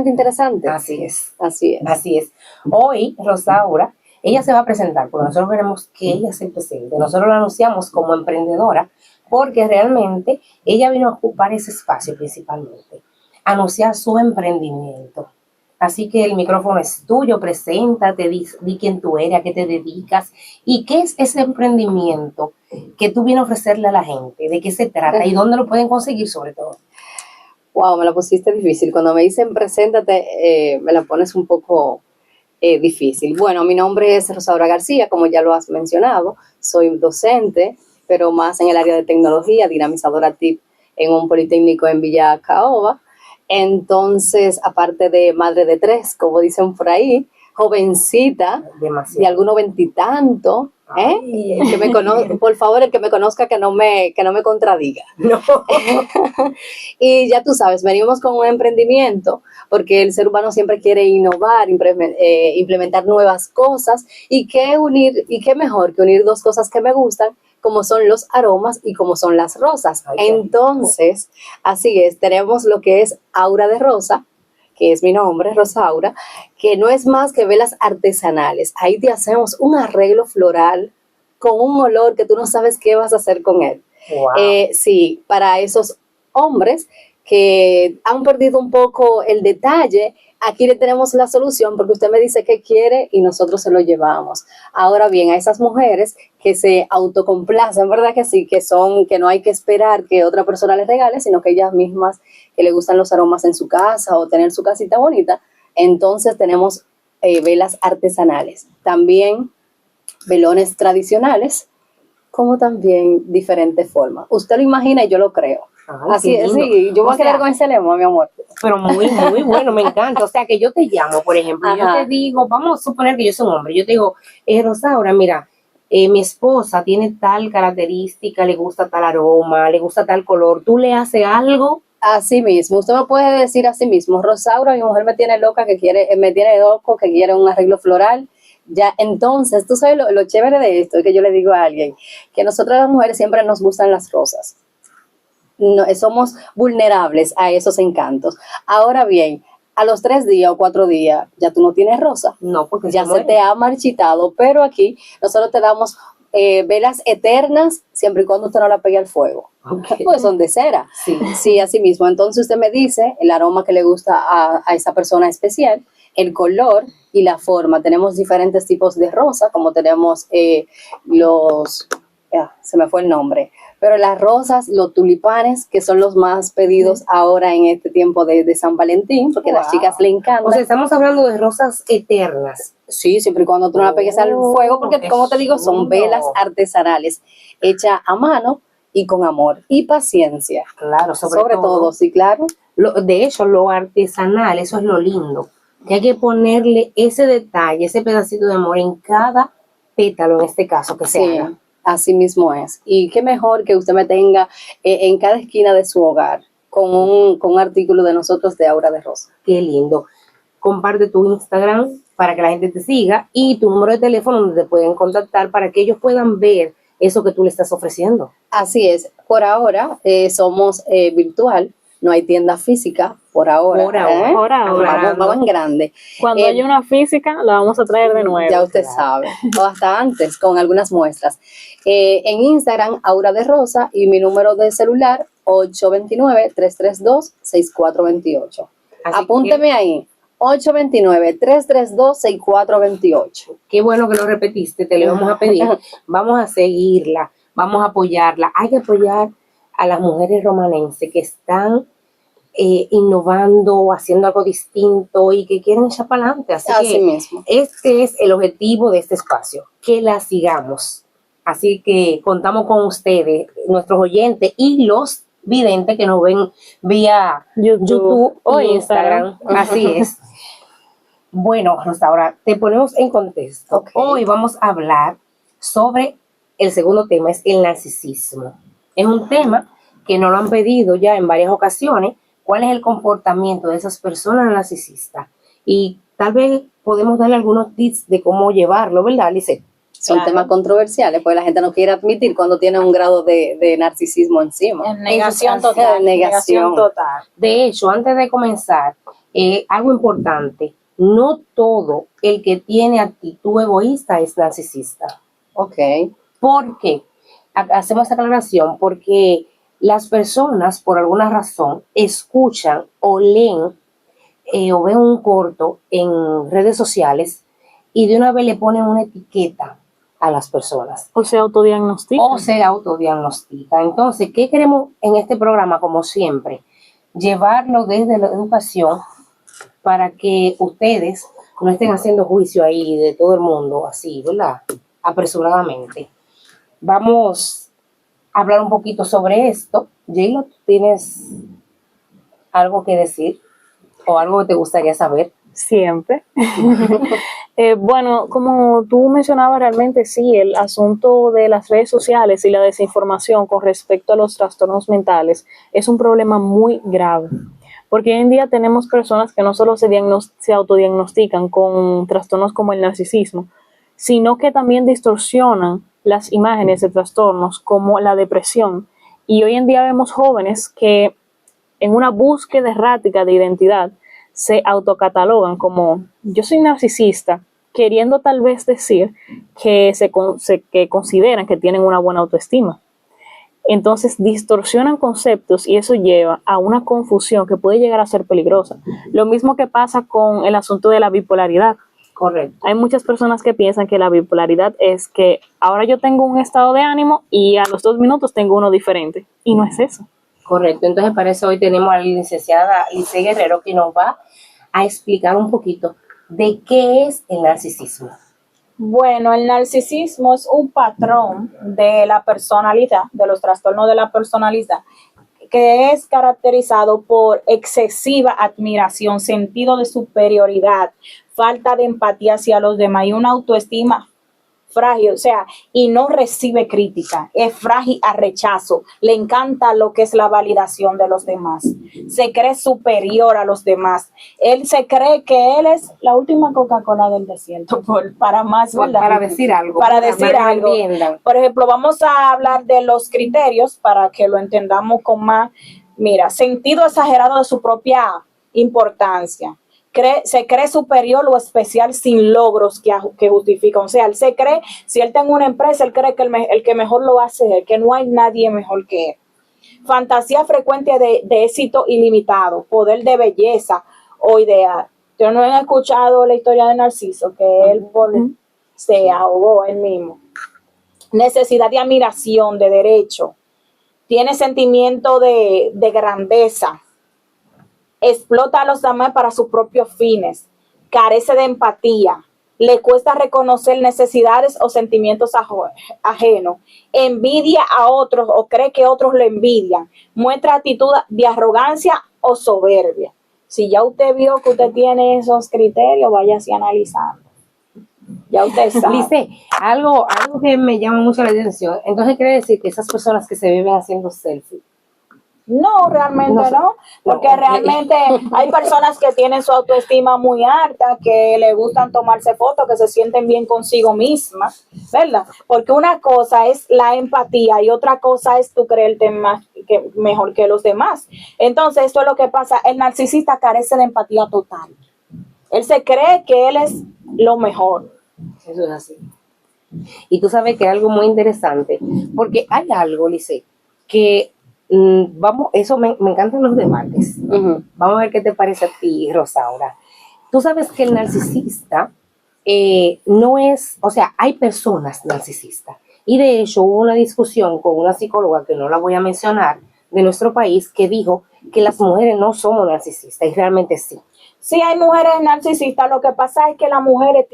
[SPEAKER 4] interesantes.
[SPEAKER 1] Así es.
[SPEAKER 4] Así es.
[SPEAKER 1] Así es. Hoy, Rosaura, ella se va a presentar, porque nosotros queremos que ella se presente. Nosotros la anunciamos como emprendedora porque realmente ella vino a ocupar ese espacio principalmente, a anunciar su emprendimiento. Así que el micrófono es tuyo, preséntate, di quién tú eres, a qué te dedicas y qué es ese emprendimiento que tú vienes a ofrecerle a la gente, de qué se trata y dónde lo pueden conseguir sobre todo.
[SPEAKER 4] Wow, me la pusiste difícil. Cuando me dicen preséntate, me la pones un poco difícil. Bueno, mi nombre es Rosaura García, como ya lo has mencionado. Soy docente, pero más en el área de tecnología, dinamizadora TIC en un politécnico en Villa Caoba. Entonces, aparte de madre de 3, como dicen por ahí, jovencita,
[SPEAKER 1] demasiado,
[SPEAKER 4] de algunos 20 y tanto, que me por favor, el que me conozca que no me contradiga.
[SPEAKER 1] No.
[SPEAKER 4] Y ya tú sabes, venimos con un emprendimiento porque el ser humano siempre quiere innovar, implementar nuevas cosas, y qué mejor que unir dos cosas que me gustan, como son los aromas y como son las rosas. Entonces, así es, tenemos lo que es Aura de Rosa, que es mi nombre, Rosaura, que no es más que velas artesanales. Ahí te hacemos un arreglo floral con un olor que tú no sabes qué vas a hacer con él.
[SPEAKER 1] Wow.
[SPEAKER 4] Sí, para esos hombres que han perdido un poco el detalle, aquí le tenemos la solución, porque usted me dice qué quiere y nosotros se lo llevamos. Ahora bien, a esas mujeres que se autocomplacen, ¿verdad que sí? Que no hay que esperar que otra persona les regale, sino que ellas mismas, que le gustan los aromas en su casa o tener su casita bonita, entonces tenemos velas artesanales. También velones tradicionales, como también diferentes formas. Usted lo imagina y yo lo creo. Así es, sí, yo voy a quedar con ese lema, mi amor.
[SPEAKER 1] Pero muy, muy bueno, me encanta. O sea, que yo te llamo, por ejemplo, yo te digo, vamos a suponer que yo soy un hombre, yo te digo, Rosaura, mira, mi esposa tiene tal característica, le gusta tal aroma, le gusta tal color, ¿tú le haces algo?
[SPEAKER 4] Así mismo, usted me puede decir así mismo, Rosaura, mi mujer me tiene loco que quiere un arreglo floral. Ya, entonces, tú sabes lo chévere de esto, es que yo le digo a alguien, que nosotras las mujeres siempre nos gustan las rosas. No, somos vulnerables a esos encantos. Ahora bien, a los 3 días o 4 días ya tú no tienes rosa.
[SPEAKER 1] No, porque
[SPEAKER 4] ya se te ha marchitado, pero aquí nosotros te damos velas eternas siempre y cuando usted no la pegue al fuego.
[SPEAKER 1] Okay.
[SPEAKER 4] Pues son de cera. Sí, así mismo. Entonces usted me dice el aroma que le gusta a esa persona especial, el color y la forma. Tenemos diferentes tipos de rosa, como tenemos los se me fue el nombre, pero las rosas, los tulipanes, que son los más pedidos ahora en este tiempo de San Valentín, porque a las chicas le encantan.
[SPEAKER 1] O sea, estamos hablando de rosas eternas.
[SPEAKER 4] Sí, siempre y cuando tú no la pegues al fuego, porque
[SPEAKER 1] qué
[SPEAKER 4] como te digo, son
[SPEAKER 1] chulo.
[SPEAKER 4] velas artesanales, hechas a mano y con amor y paciencia.
[SPEAKER 1] Claro,
[SPEAKER 4] Sobre todo, sí, claro.
[SPEAKER 1] De hecho, lo artesanal, eso es lo lindo, que hay que ponerle ese detalle, ese pedacito de amor en cada pétalo, en este caso, que se
[SPEAKER 4] Sí,
[SPEAKER 1] haga.
[SPEAKER 4] así mismo es. Y qué mejor que usted me tenga en cada esquina de su hogar con un artículo de nosotros de Aura de Rosa.
[SPEAKER 1] Qué lindo. Comparte tu Instagram para que la gente te siga y tu número de teléfono donde te pueden contactar para que ellos puedan ver eso que tú le estás ofreciendo.
[SPEAKER 4] Así es. Por ahora somos virtual, no hay tienda física por ahora.
[SPEAKER 1] Por ahora.
[SPEAKER 2] Por ahora.
[SPEAKER 4] Vamos en grande.
[SPEAKER 2] Cuando haya una física, la vamos a traer de nuevo.
[SPEAKER 4] Ya usted
[SPEAKER 1] Claro.
[SPEAKER 4] sabe, o hasta antes, con algunas muestras. En Instagram, Aura de Rosa, y mi número de celular, 829-332-6428.
[SPEAKER 1] Así
[SPEAKER 4] Apúnteme ahí, 829-332-6428.
[SPEAKER 1] Qué bueno que lo repetiste, te le vamos a pedir. Vamos a seguirla, vamos a apoyarla. Hay que apoyar a las mujeres romanenses que están innovando, haciendo algo distinto y que quieren echar para adelante. Así
[SPEAKER 4] Así
[SPEAKER 1] que
[SPEAKER 4] mismo.
[SPEAKER 1] este es el objetivo de este espacio, que la sigamos. Así que contamos con ustedes, nuestros oyentes y los videntes que nos ven vía YouTube o
[SPEAKER 2] o
[SPEAKER 1] Instagram. Así es. Bueno, Rosaura, te ponemos en contexto.
[SPEAKER 4] Ok.
[SPEAKER 1] Hoy vamos a hablar sobre el segundo tema, es el narcisismo. Es un tema que nos lo han pedido ya en varias ocasiones. ¿Cuál es el comportamiento de esas personas narcisistas? Y tal vez podemos darle algunos tips de cómo llevarlo, ¿verdad, Lice?
[SPEAKER 4] Son
[SPEAKER 3] Claro.
[SPEAKER 4] temas controversiales, porque la gente no quiere admitir cuando tiene un grado de narcisismo encima.
[SPEAKER 3] En negación
[SPEAKER 1] Eso es
[SPEAKER 3] total.
[SPEAKER 4] negación.
[SPEAKER 3] total.
[SPEAKER 1] De hecho, antes de comenzar, algo importante, no todo el que tiene actitud egoísta es narcisista.
[SPEAKER 4] Ok.
[SPEAKER 1] ¿Por qué? Hacemos esta aclaración porque las personas, por alguna razón, escuchan o leen o ven un corto en redes sociales y de una vez le ponen una etiqueta a las personas
[SPEAKER 2] O se autodiagnostica.
[SPEAKER 1] o se autodiagnostica. Entonces, ¿qué queremos en este programa? Como siempre, llevarlo desde la educación para que ustedes no estén haciendo juicio ahí de todo el mundo, así, ¿verdad? Apresuradamente. Vamos a hablar un poquito sobre esto. Jayla, ¿tú tienes algo que decir o algo que te gustaría saber?
[SPEAKER 2] Siempre. Bueno, como tú mencionabas, realmente sí, el asunto de las redes sociales y la desinformación con respecto a los trastornos mentales es un problema muy grave, porque hoy en día tenemos personas que no solo se autodiagnostican con trastornos como el narcisismo, sino que también distorsionan las imágenes de trastornos como la depresión. Y hoy en día vemos jóvenes que en una búsqueda errática de identidad se autocatalogan como yo soy narcisista, queriendo tal vez decir que que consideran que tienen una buena autoestima. Entonces distorsionan conceptos y eso lleva a una confusión que puede llegar a ser peligrosa. Lo mismo que pasa con el asunto de la bipolaridad.
[SPEAKER 1] Correcto.
[SPEAKER 2] Hay muchas personas que piensan que la bipolaridad es que ahora yo tengo un estado de ánimo y a los 2 minutos tengo uno diferente. Y no es eso.
[SPEAKER 1] Correcto, entonces para eso hoy tenemos a la licenciada Lice Guerrero que nos va a explicar un poquito de qué es el narcisismo.
[SPEAKER 3] Bueno, el narcisismo es un patrón de la personalidad, de los trastornos de la personalidad, que es caracterizado por excesiva admiración, sentido de superioridad, falta de empatía hacia los demás y una autoestima frágil, o sea, y no recibe crítica, es frágil a rechazo, le encanta lo que es la validación de los demás, se cree superior a los demás, él se cree que él es la última Coca-Cola del desierto, para más, ¿verdad?
[SPEAKER 1] Para decir algo.
[SPEAKER 3] Para decir
[SPEAKER 1] que
[SPEAKER 3] algo.
[SPEAKER 1] entiendan.
[SPEAKER 3] Por ejemplo, vamos a hablar de los criterios para que lo entendamos con más, mira, sentido exagerado de su propia importancia. Se cree superior o especial sin logros que justifican. O sea, él se cree, si él tiene una empresa, él cree que el que mejor lo hace es él, que no hay nadie mejor que él. Fantasía frecuente de éxito ilimitado, poder de belleza o ideal. Yo no he escuchado la historia de Narciso, que él se ahogó él mismo. necesidad de admiración, de derecho, tiene sentimiento de grandeza, explota a los demás para sus propios fines, carece de empatía, le cuesta reconocer necesidades o sentimientos ajenos, envidia a otros o cree que otros le envidian, muestra actitud de arrogancia o soberbia. Si ya usted vio que usted tiene esos criterios, váyase analizando. Ya usted sabe.
[SPEAKER 1] Lice, algo que me llama mucho la atención, entonces quiere decir que esas personas que se viven haciendo selfie.
[SPEAKER 3] No, realmente no, porque realmente hay personas que tienen su autoestima muy alta, que le gustan tomarse fotos, que se sienten bien consigo mismas, ¿verdad? Porque una cosa es la empatía y otra cosa es tú creerte mejor que los demás. Entonces, esto es lo que pasa, el narcisista carece de empatía total. Él se cree que él es lo mejor.
[SPEAKER 1] Eso es así. Y tú sabes que es algo muy interesante, porque hay algo, Lice, que eso me encantan los debates. Vamos a ver qué te parece a ti, Rosaura. Tú sabes que el narcisista no es, o sea, hay personas narcisistas. Y de hecho hubo una discusión con una psicóloga, que no la voy a mencionar, de nuestro país, que dijo que las mujeres no somos narcisistas, y realmente sí.
[SPEAKER 3] Sí, hay mujeres narcisistas, lo que pasa es que las mujeres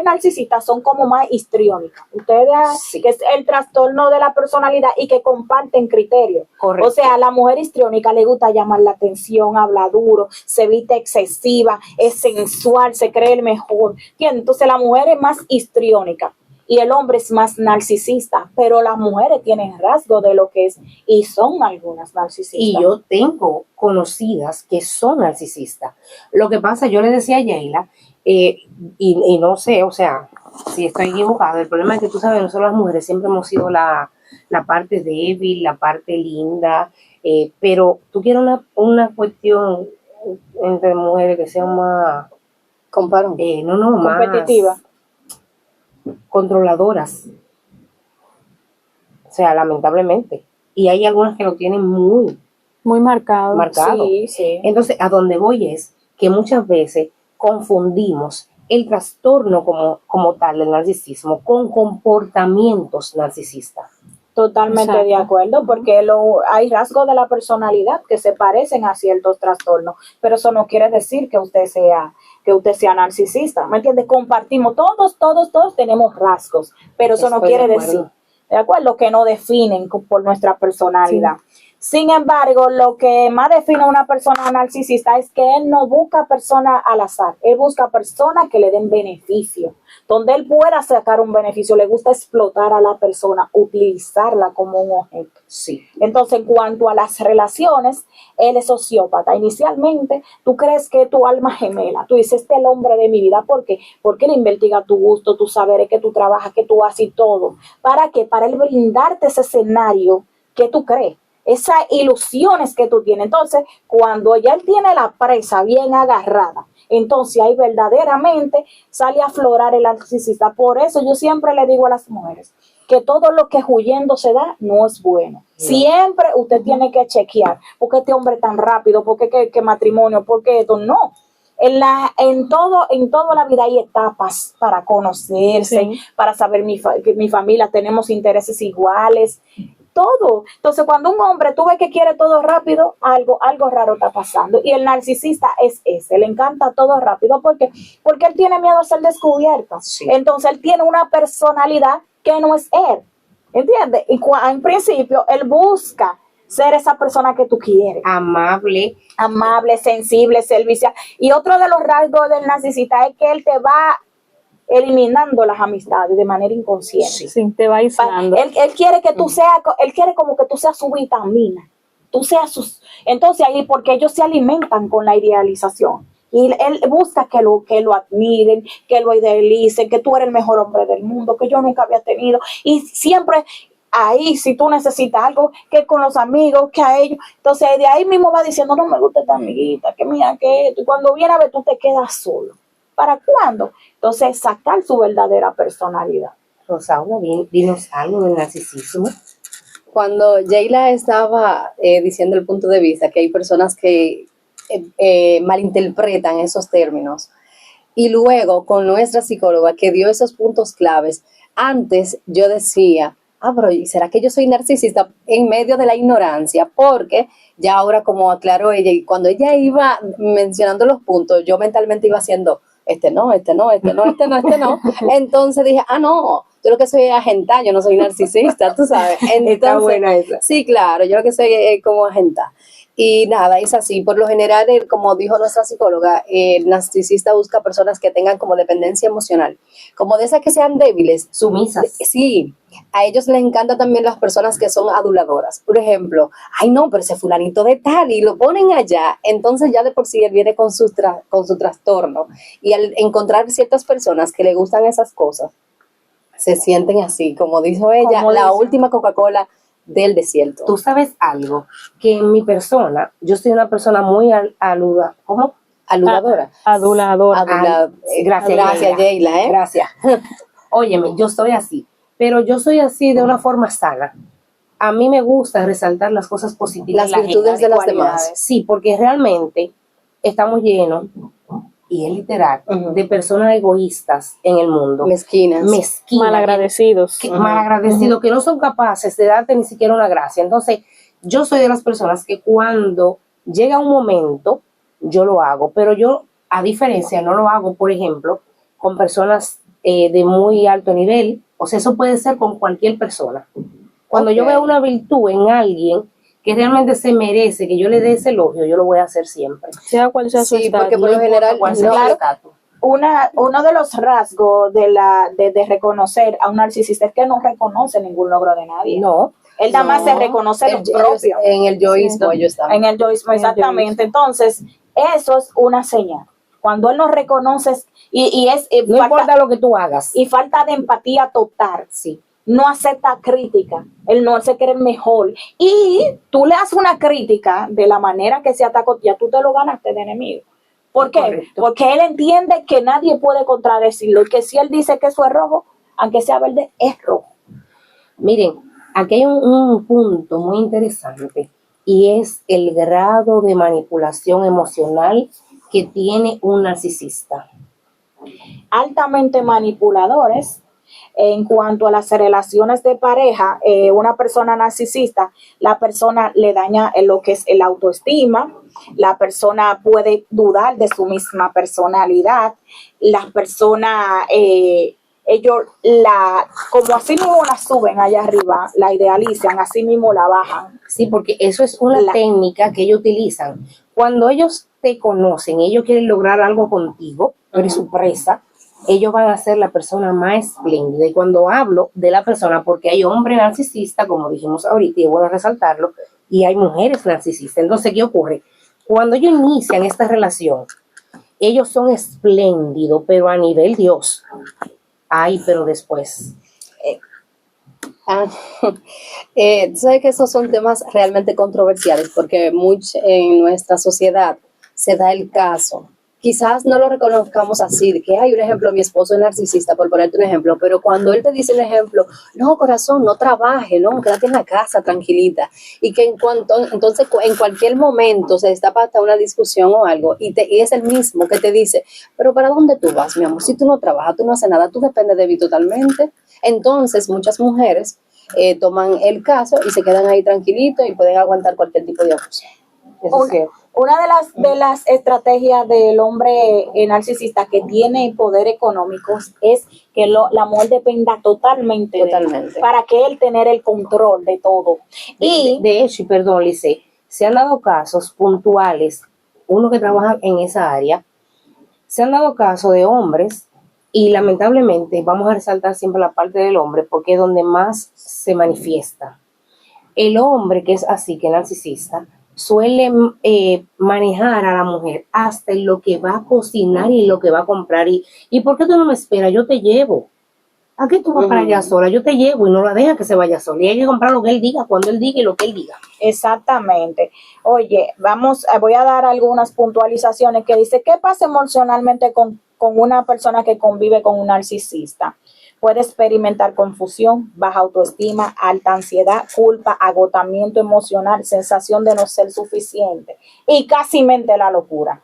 [SPEAKER 3] narcisistas son como más histriónicas. Ustedes,
[SPEAKER 1] Sí.
[SPEAKER 3] que es el trastorno de la personalidad y que comparten criterios.
[SPEAKER 1] Correcto.
[SPEAKER 3] O sea, a la mujer histriónica le gusta llamar la atención, habla duro, se viste excesiva, es sensual, se cree el mejor. ¿Entiendes? Entonces la mujer es más histriónica y el hombre es más narcisista, pero las mujeres tienen rasgos de lo que es y son algunas narcisistas.
[SPEAKER 1] Y yo tengo conocidas que son narcisistas. Lo que pasa, yo le decía a Yaila, y no sé, o sea, si estoy equivocada, el problema es que tú sabes, nosotros las mujeres siempre hemos sido la parte débil, la parte linda, pero tú quieres una cuestión entre mujeres que sea más,
[SPEAKER 4] Comparo.
[SPEAKER 1] más
[SPEAKER 3] competitiva.
[SPEAKER 1] controladoras. O sea, lamentablemente. Y hay algunas que lo tienen muy
[SPEAKER 2] Muy marcado.
[SPEAKER 1] marcado.
[SPEAKER 3] Sí, sí.
[SPEAKER 1] Entonces, a donde voy es que muchas veces confundimos el trastorno como tal del narcisismo con comportamientos narcisistas.
[SPEAKER 3] Totalmente
[SPEAKER 2] Exacto.
[SPEAKER 3] de acuerdo, porque hay rasgos de la personalidad que se parecen a ciertos trastornos, pero eso no quiere decir que usted sea narcisista, ¿me entiende? Compartimos, todos tenemos rasgos, pero eso no
[SPEAKER 1] Estoy
[SPEAKER 3] quiere
[SPEAKER 1] de acuerdo.
[SPEAKER 3] decir, ¿de acuerdo? Que no definen por nuestra personalidad. Sin embargo, lo que más define a una persona narcisista es que él no busca personas al azar, él busca personas que le den beneficio, donde él pueda sacar un beneficio, le gusta explotar a la persona, utilizarla como un objeto.
[SPEAKER 1] Sí.
[SPEAKER 3] Entonces, en cuanto a las relaciones, él es sociópata. Inicialmente, tú crees que es tu alma gemela. Tú dices, este es el hombre de mi vida. ¿Por qué? Porque él investiga tu gusto, tus saberes, que tú trabajas, que tú haces y todo. ¿Para qué? Para él brindarte ese escenario que tú crees, esas ilusiones que tú tienes. Entonces, cuando ya él tiene la presa bien agarrada, entonces ahí verdaderamente sale a aflorar el narcisista. Por eso yo siempre le digo a las mujeres que todo lo que huyendo se da no es bueno. Siempre usted tiene que chequear, porque este hombre tan rápido, porque qué matrimonio, porque esto no. En toda la vida hay etapas para conocerse,
[SPEAKER 2] Sí.
[SPEAKER 3] para saber que mi familia tenemos intereses iguales, todo. Entonces, cuando un hombre tú ves que quiere todo rápido, algo raro está pasando. Y el narcisista es ese, le encanta todo rápido. ¿Por qué? Porque él tiene miedo a ser descubierto.
[SPEAKER 1] Sí.
[SPEAKER 3] Entonces, él tiene una personalidad que no es él. ¿Entiendes? Y en principio, él busca ser esa persona que tú quieres.
[SPEAKER 1] Amable.
[SPEAKER 3] Sensible, servicial. Y otro de los rasgos del narcisista es que él te va eliminando las amistades de manera inconsciente.
[SPEAKER 2] Sí, te va aislando.
[SPEAKER 3] Él quiere que tú seas, él quiere como que tú seas su vitamina, tú seas sus, entonces ahí porque ellos se alimentan con la idealización y él busca que lo admiren, que lo idealicen, que tú eres el mejor hombre del mundo, que yo nunca había tenido y siempre ahí si tú necesitas algo, que con los amigos, que a ellos, entonces de ahí mismo va diciendo no me gusta esta amiguita, que mira que esto, y cuando viene a ver tú te quedas solo. ¿Para cuándo? Entonces, sacar su verdadera personalidad.
[SPEAKER 1] Rosaura, dinos algo del narcisismo.
[SPEAKER 4] Cuando Jayla estaba diciendo el punto de vista, que hay personas que malinterpretan esos términos, y luego con nuestra psicóloga que dio esos puntos claves, Antes yo decía, pero ¿y será que yo soy narcisista en medio de la ignorancia? Porque ya ahora, como aclaró ella, y cuando ella iba mencionando los puntos, yo mentalmente iba haciendo, este no, este no, este no, este no, este no. Entonces dije, no, yo lo que soy es agenta, yo no soy narcisista, tú sabes. Entonces,
[SPEAKER 1] Está buena esa.
[SPEAKER 4] sí, claro, yo lo que soy es como agenta. Y nada, es así. Por lo general, como dijo nuestra psicóloga, el narcisista busca personas que tengan como dependencia emocional, como de esas que sean débiles.
[SPEAKER 1] Sumisas.
[SPEAKER 4] Sí, a ellos les encantan también las personas que son aduladoras. Por ejemplo, ay no, pero ese fulanito de tal, y lo ponen allá. Entonces ya de por sí él viene con su trastorno. Y al encontrar ciertas personas que le gustan esas cosas, se sienten así, como dijo ella,
[SPEAKER 3] Como
[SPEAKER 4] la
[SPEAKER 3] dice.
[SPEAKER 4] última Coca-Cola del desierto.
[SPEAKER 1] Tú sabes algo, que en mi persona, yo soy una persona muy aluda, ¿cómo?
[SPEAKER 4] Aludadora.
[SPEAKER 2] Aduladora.
[SPEAKER 4] Gracias, Sheila, ¿eh?
[SPEAKER 1] Gracias. Óyeme, yo soy así, pero yo soy así de una forma sana. A mí me gusta resaltar las cosas positivas.
[SPEAKER 4] Las virtudes de las demás.
[SPEAKER 1] Sí, porque realmente estamos llenos, y es literal,
[SPEAKER 4] Ujú.
[SPEAKER 1] de personas egoístas en el mundo.
[SPEAKER 4] Mezquinas.
[SPEAKER 2] Malagradecidos.
[SPEAKER 1] Malagradecidos, que no son capaces de darte ni siquiera una gracia. Entonces, yo soy de las personas que cuando llega un momento, yo lo hago, pero yo, a diferencia, no lo hago, por ejemplo, con personas de muy alto nivel. O sea, eso puede ser con cualquier persona. Cuando yo
[SPEAKER 4] Ok.
[SPEAKER 1] veo una virtud en alguien que realmente se merece que yo le dé ese elogio, yo lo voy a hacer siempre.
[SPEAKER 2] Sea cual sea su
[SPEAKER 4] Sí,
[SPEAKER 2] estatus.
[SPEAKER 4] porque por lo
[SPEAKER 1] No importa
[SPEAKER 4] general,
[SPEAKER 1] cuál sea
[SPEAKER 4] no,
[SPEAKER 1] su
[SPEAKER 3] claro.
[SPEAKER 1] estatus.
[SPEAKER 3] Uno de los rasgos de reconocer a un narcisista es que no reconoce ningún logro de nadie.
[SPEAKER 1] No,
[SPEAKER 3] Él nada más se
[SPEAKER 4] no,
[SPEAKER 3] reconoce lo
[SPEAKER 4] ellos-
[SPEAKER 3] propio.
[SPEAKER 4] En el yoísmo ellos están.
[SPEAKER 3] En el yoísmo,
[SPEAKER 2] En el
[SPEAKER 3] exactamente. Entonces, eso es una señal. Cuando él no reconoce y es
[SPEAKER 1] no
[SPEAKER 3] falta,
[SPEAKER 1] importa lo que tú hagas.
[SPEAKER 3] y falta de empatía total.
[SPEAKER 1] Sí.
[SPEAKER 3] No acepta crítica, él no se cree el mejor. Y tú le haces una crítica de la manera que se atacó, ya tú te lo ganaste de enemigo. ¿Por qué?
[SPEAKER 1] Correcto.
[SPEAKER 3] Porque él entiende que nadie puede contradecirlo y que si él dice que eso es rojo, aunque sea verde, es rojo.
[SPEAKER 1] Miren, aquí hay un punto muy interesante y es el grado de manipulación emocional que tiene un narcisista.
[SPEAKER 3] Altamente manipuladores. En cuanto a las relaciones de pareja, una persona narcisista, la persona le daña lo que es el autoestima, la persona puede dudar de su misma personalidad, la persona, ellos como así mismo la suben allá arriba, la idealizan, así mismo la bajan.
[SPEAKER 1] Sí, porque eso es una técnica que ellos utilizan. Cuando ellos te conocen, ellos quieren lograr algo contigo, tú eres su presa, ellos van a ser la persona más espléndida. Y cuando hablo de la persona, porque hay hombres narcisistas, como dijimos ahorita, y es bueno resaltarlo, y hay mujeres narcisistas. Entonces, ¿qué ocurre? Cuando ellos inician esta relación, ellos son espléndidos, pero a nivel Dios. Ay, pero después.
[SPEAKER 4] Tú sabes que esos son temas realmente controversiales porque en nuestra sociedad se da el caso. Quizás no lo reconozcamos así, de que hay un ejemplo, mi esposo es narcisista, por ponerte un ejemplo, pero cuando él te dice un ejemplo, no, corazón, no trabaje, no, quédate en la casa tranquilita, y que entonces en cualquier momento se destapa hasta una discusión o algo, y es el mismo que te dice, pero ¿para dónde tú vas, mi amor? Si tú no trabajas, tú no haces nada, tú dependes de mí totalmente. Entonces muchas mujeres toman el caso y se quedan ahí tranquilitos y pueden aguantar cualquier tipo de abuso.
[SPEAKER 1] Eso es cierto.
[SPEAKER 3] Una de las estrategias del hombre narcisista que tiene poder económico es que la mujer dependa totalmente de él, para que él tener el control de todo. Y
[SPEAKER 1] de hecho, y perdón, Lice, se han dado casos puntuales, uno que trabaja en esa área, se han dado casos de hombres y lamentablemente vamos a resaltar siempre la parte del hombre porque es donde más se manifiesta. El hombre que es así, que es narcisista, suele manejar a la mujer hasta en lo que va a cocinar y en lo que va a comprar. ¿Y por qué tú no me esperas? Yo te llevo. ¿A qué tú vas para allá sola? Yo te llevo y no la deja que se vaya sola. Y hay que comprar lo que él diga, cuando él diga y lo que él diga.
[SPEAKER 3] exactamente. Oye, voy a dar algunas puntualizaciones que dice, ¿qué pasa emocionalmente con una persona que convive con un narcisista? Puede experimentar confusión, baja autoestima, alta ansiedad, culpa, agotamiento emocional, sensación de no ser suficiente y casi mente la locura.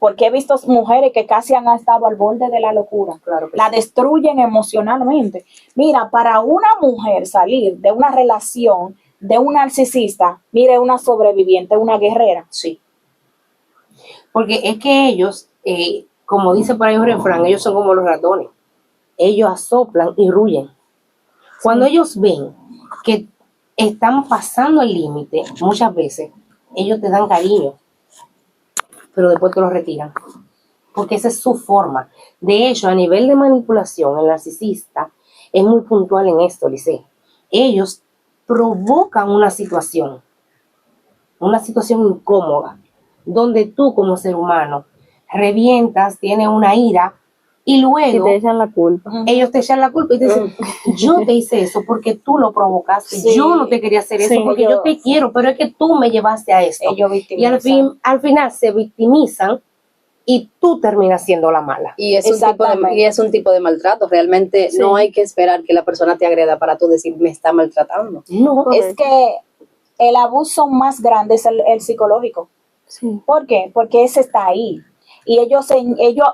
[SPEAKER 3] porque he visto mujeres que casi han estado al borde de la locura.
[SPEAKER 1] Claro que
[SPEAKER 3] La
[SPEAKER 1] sí.
[SPEAKER 3] destruyen emocionalmente. Mira, para una mujer salir de una relación de un narcisista, mire, una sobreviviente, una guerrera.
[SPEAKER 1] Sí. Porque es que ellos, como dice por ahí un refrán, ellos son como los ratones. Ellos asoplan y ruyen. Cuando ellos ven que están pasando el límite, muchas veces, ellos te dan cariño, pero después te lo retiran. Porque esa es su forma. De hecho, a nivel de manipulación, el narcisista es muy puntual en esto, Lice. Ellos provocan una situación incómoda, donde tú como ser humano revientas, tienes una ira, y
[SPEAKER 2] Y
[SPEAKER 1] luego
[SPEAKER 2] te echan la culpa.
[SPEAKER 1] ellos te echan la culpa y te dicen, yo te hice eso porque tú lo provocaste,
[SPEAKER 3] Sí.
[SPEAKER 1] yo no te quería hacer eso
[SPEAKER 2] Sí,
[SPEAKER 1] porque
[SPEAKER 3] yo-
[SPEAKER 1] yo te quiero, pero es que tú me llevaste a esto.
[SPEAKER 3] Ellos
[SPEAKER 1] Y al
[SPEAKER 3] victimizan.
[SPEAKER 1] final se victimizan y tú terminas siendo la mala.
[SPEAKER 4] Y es
[SPEAKER 3] Exactamente.
[SPEAKER 4] es un tipo de maltrato. Realmente
[SPEAKER 2] Sí.
[SPEAKER 4] no hay que esperar que la persona te agreda para tú decir me está maltratando.
[SPEAKER 1] No,
[SPEAKER 3] Es que el abuso más grande es el psicológico.
[SPEAKER 2] Sí.
[SPEAKER 3] ¿Por qué? Porque ese está ahí. Y ellos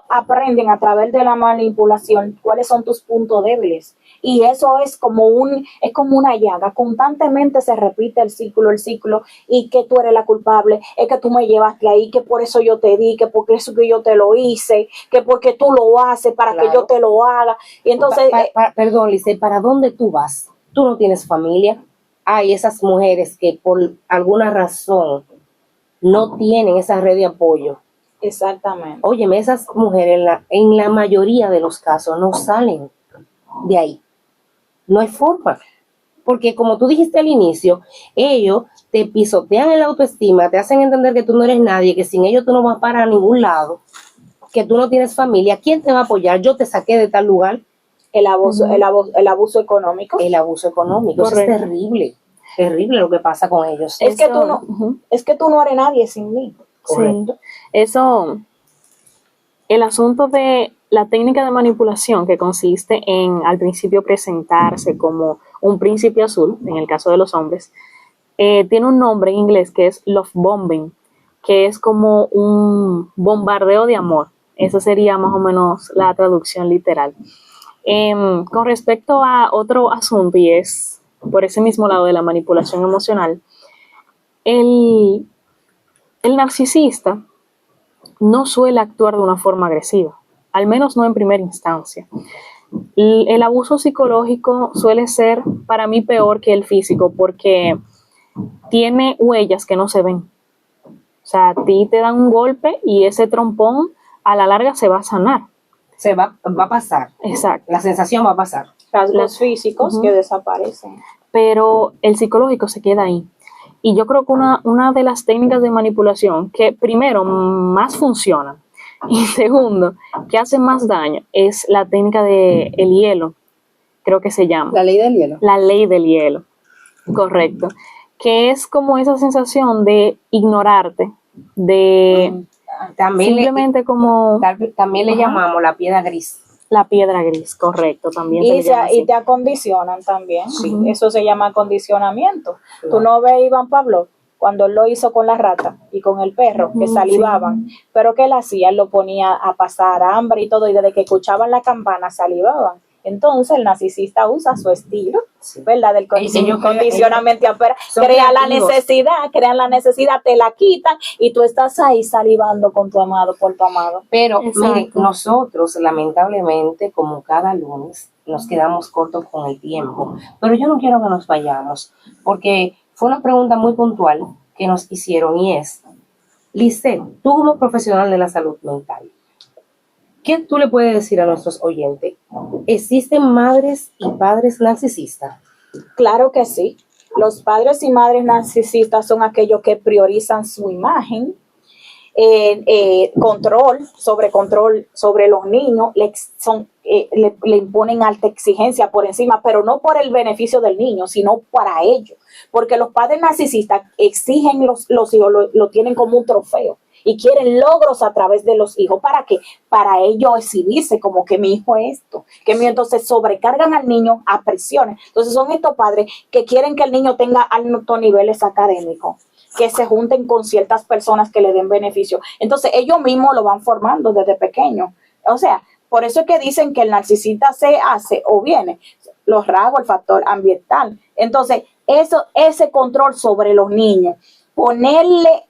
[SPEAKER 3] aprenden a través de la manipulación cuáles son tus puntos débiles. Y eso es como una llaga. Constantemente se repite el ciclo, y que tú eres la culpable, es que tú me llevaste ahí, que por eso yo te di, que porque eso que yo te lo hice, que porque tú lo haces para
[SPEAKER 1] Claro.
[SPEAKER 3] que yo te lo haga. Y entonces,
[SPEAKER 1] perdón, Lice, ¿para dónde tú vas? Tú no tienes familia. Hay esas mujeres que por alguna razón no tienen esa red de apoyo.
[SPEAKER 3] exactamente.
[SPEAKER 1] Óyeme, esas mujeres en la mayoría de los casos no salen de ahí. No hay forma. Porque como tú dijiste al inicio, ellos te pisotean en la autoestima, te hacen entender que tú no eres nadie, que sin ellos tú no vas para ningún lado, que tú no tienes familia. ¿Quién te va a apoyar? Yo te saqué de tal lugar.
[SPEAKER 3] El abuso económico.
[SPEAKER 1] El abuso económico. Eso es
[SPEAKER 2] Correcto.
[SPEAKER 1] terrible lo que pasa con ellos.
[SPEAKER 3] Es que
[SPEAKER 2] Eso,
[SPEAKER 3] tú no,
[SPEAKER 2] ujú.
[SPEAKER 3] es que tú no eres nadie sin mí.
[SPEAKER 1] Correcto.
[SPEAKER 2] Sí. Eso, el asunto de la técnica de manipulación que consiste en al principio presentarse como un príncipe azul, en el caso de los hombres, tiene un nombre en inglés que es love bombing, que es como un bombardeo de amor. Esa sería más o menos la traducción literal. Con respecto a otro asunto, y es por ese mismo lado de la manipulación emocional, el narcisista no suele actuar de una forma agresiva, al menos no en primera instancia. El abuso psicológico suele ser para mí peor que el físico porque tiene huellas que no se ven. O sea, a ti te dan un golpe y ese trompón a la larga se va a sanar.
[SPEAKER 1] Se va a pasar.
[SPEAKER 2] Exacto.
[SPEAKER 1] La sensación va a pasar.
[SPEAKER 3] Rasgos físicos
[SPEAKER 2] Ujú.
[SPEAKER 3] que desaparecen.
[SPEAKER 2] Pero el psicológico se queda ahí. Y yo creo que una de las técnicas de manipulación que primero más funcionan y segundo que hace más daño es la técnica de el hielo, creo que se llama.
[SPEAKER 4] La ley del hielo.
[SPEAKER 2] La ley del hielo, correcto. Que es como esa sensación de ignorarte, de
[SPEAKER 1] También
[SPEAKER 2] simplemente como
[SPEAKER 1] también le
[SPEAKER 2] Ajá.
[SPEAKER 1] llamamos la piedra gris.
[SPEAKER 2] la piedra gris, correcto, también se le
[SPEAKER 3] Y
[SPEAKER 2] llama así.
[SPEAKER 3] te acondicionan también.
[SPEAKER 1] Sí.
[SPEAKER 3] Eso se llama acondicionamiento.
[SPEAKER 1] Claro.
[SPEAKER 3] Tú no ves a Iván Pablo cuando él lo hizo con la rata y con el perro, que
[SPEAKER 2] Ujú,
[SPEAKER 3] salivaban. Pero ¿qué él hacía? Él lo ponía a pasar hambre y todo, y desde que escuchaban la campana salivaban. Entonces el narcisista usa su estilo,
[SPEAKER 1] Sí.
[SPEAKER 3] ¿verdad? Del
[SPEAKER 1] Ellos
[SPEAKER 3] condicionamiento,
[SPEAKER 1] son
[SPEAKER 3] crea la
[SPEAKER 1] creativos.
[SPEAKER 3] crean la necesidad, te la quitan y tú estás ahí salivando con tu amado, por tu amado.
[SPEAKER 1] Pero
[SPEAKER 2] Exacto.
[SPEAKER 1] miren, nosotros lamentablemente, como cada lunes, nos quedamos cortos con el tiempo. Pero yo no quiero que nos vayamos, porque fue una pregunta muy puntual que nos hicieron y es, Lisette, tú como profesional de la salud mental, ¿qué tú le puedes decir a nuestros oyentes? ¿Existen madres y padres narcisistas?
[SPEAKER 3] Claro que sí. Los padres y madres narcisistas son aquellos que priorizan su imagen, control sobre los niños, le imponen alta exigencia por encima, pero no por el beneficio del niño, sino para ellos. Porque los padres narcisistas exigen los hijos, lo tienen como un trofeo. Y quieren logros a través de los hijos. ¿Para qué? Para ellos exhibirse como que mi hijo es esto. Entonces sobrecargan al niño a presiones. Entonces son estos padres que quieren que el niño tenga altos niveles académicos. que se junten con ciertas personas que le den beneficio. Entonces ellos mismos lo van formando desde pequeño. O sea, por eso es que dicen que el narcisista se hace o viene. Los rasgos, el factor ambiental. Entonces, ese control sobre los niños, ponerle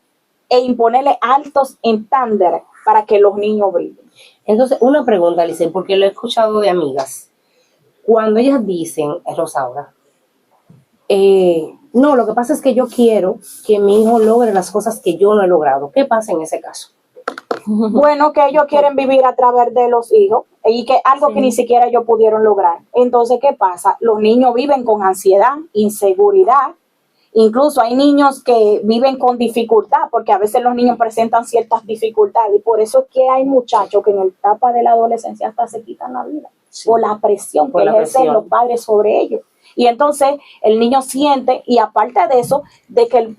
[SPEAKER 3] e imponerle altos estándares para que los niños brillen.
[SPEAKER 1] Entonces, una pregunta, Alice, porque lo he escuchado de amigas. Cuando ellas dicen, Rosaura, no, lo que pasa es que yo quiero que mi hijo logre las cosas que yo no he logrado. ¿Qué pasa en ese caso?
[SPEAKER 3] Bueno, que ellos quieren vivir a través de los hijos y que algo que ni siquiera ellos pudieron lograr. Entonces, ¿qué pasa? Los niños viven con ansiedad, inseguridad. Incluso hay niños que viven con dificultad, porque a veces los niños presentan ciertas dificultades y por eso es que hay muchachos que en la etapa de la adolescencia hasta se quitan la vida, por la presión que ejercen los padres sobre ellos. Y entonces el niño siente, y aparte de eso, de que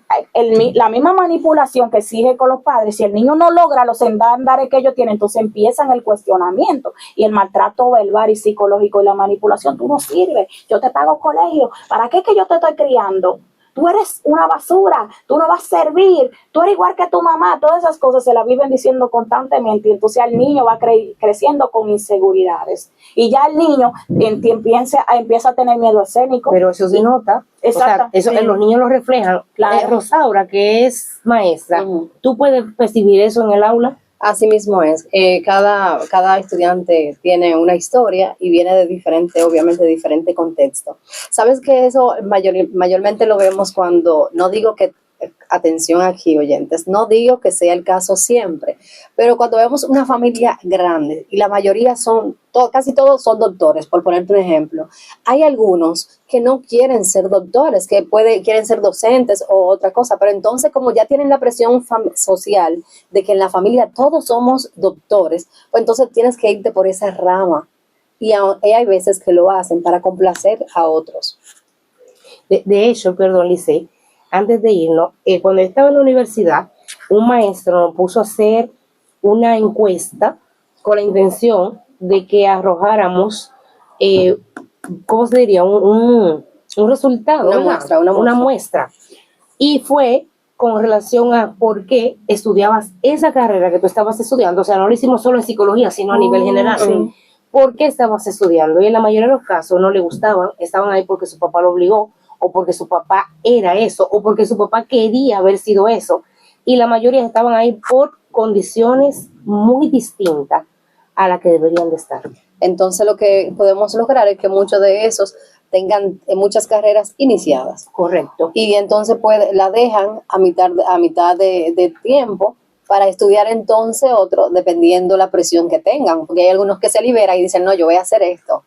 [SPEAKER 3] la misma manipulación que exige con los padres, si el niño no logra los estándares que ellos tienen, entonces empiezan el cuestionamiento y el maltrato verbal y psicológico y la manipulación. Tú no sirves, yo te pago colegio, ¿para qué es que yo te estoy criando? Tú eres una basura, tú no vas a servir, tú eres igual que tu mamá. Todas esas cosas se las viven diciendo constantemente y entonces el niño va creciendo con inseguridades. Y ya el niño empieza a tener miedo escénico.
[SPEAKER 1] Pero eso se nota.
[SPEAKER 3] Exacto.
[SPEAKER 1] O sea, eso, los niños lo reflejan.
[SPEAKER 3] Claro.
[SPEAKER 1] Rosaura, que es maestra, ¿tú puedes percibir eso en el aula?
[SPEAKER 4] Así mismo es. Cada estudiante tiene una historia y viene de obviamente de diferente contexto. Sabes que eso mayormente lo vemos cuando, no digo que, atención aquí oyentes, no digo que sea el caso siempre, pero cuando vemos una familia grande y la mayoría casi todos son doctores, por ponerte un ejemplo, hay algunos que no quieren ser doctores, que quieren ser docentes o otra cosa, pero entonces como ya tienen la presión social de que en la familia todos somos doctores, pues entonces tienes que irte por esa rama y hay veces que lo hacen para complacer a otros.
[SPEAKER 1] De hecho, perdón, Lice, antes de irnos, cuando yo estaba en la universidad, un maestro nos puso a hacer una encuesta con la intención de que arrojáramos, ¿cómo se diría? Un resultado, una muestra. Y fue con relación a por qué estudiabas esa carrera que tú estabas estudiando. O sea, no lo hicimos solo en psicología, sino a nivel general. Sí. ¿Por qué estabas estudiando? Y en la mayoría de los casos no le gustaban, estaban ahí porque su papá lo obligó, o porque su papá era eso, o porque su papá quería haber sido eso, y la mayoría estaban ahí por condiciones muy distintas a las que deberían de estar.
[SPEAKER 4] Entonces lo que podemos lograr es que muchos de esos tengan muchas carreras iniciadas.
[SPEAKER 1] Correcto.
[SPEAKER 4] Y entonces la dejan a mitad de tiempo para estudiar entonces otro, dependiendo la presión que tengan, porque hay algunos que se liberan y dicen, no, yo voy a hacer esto.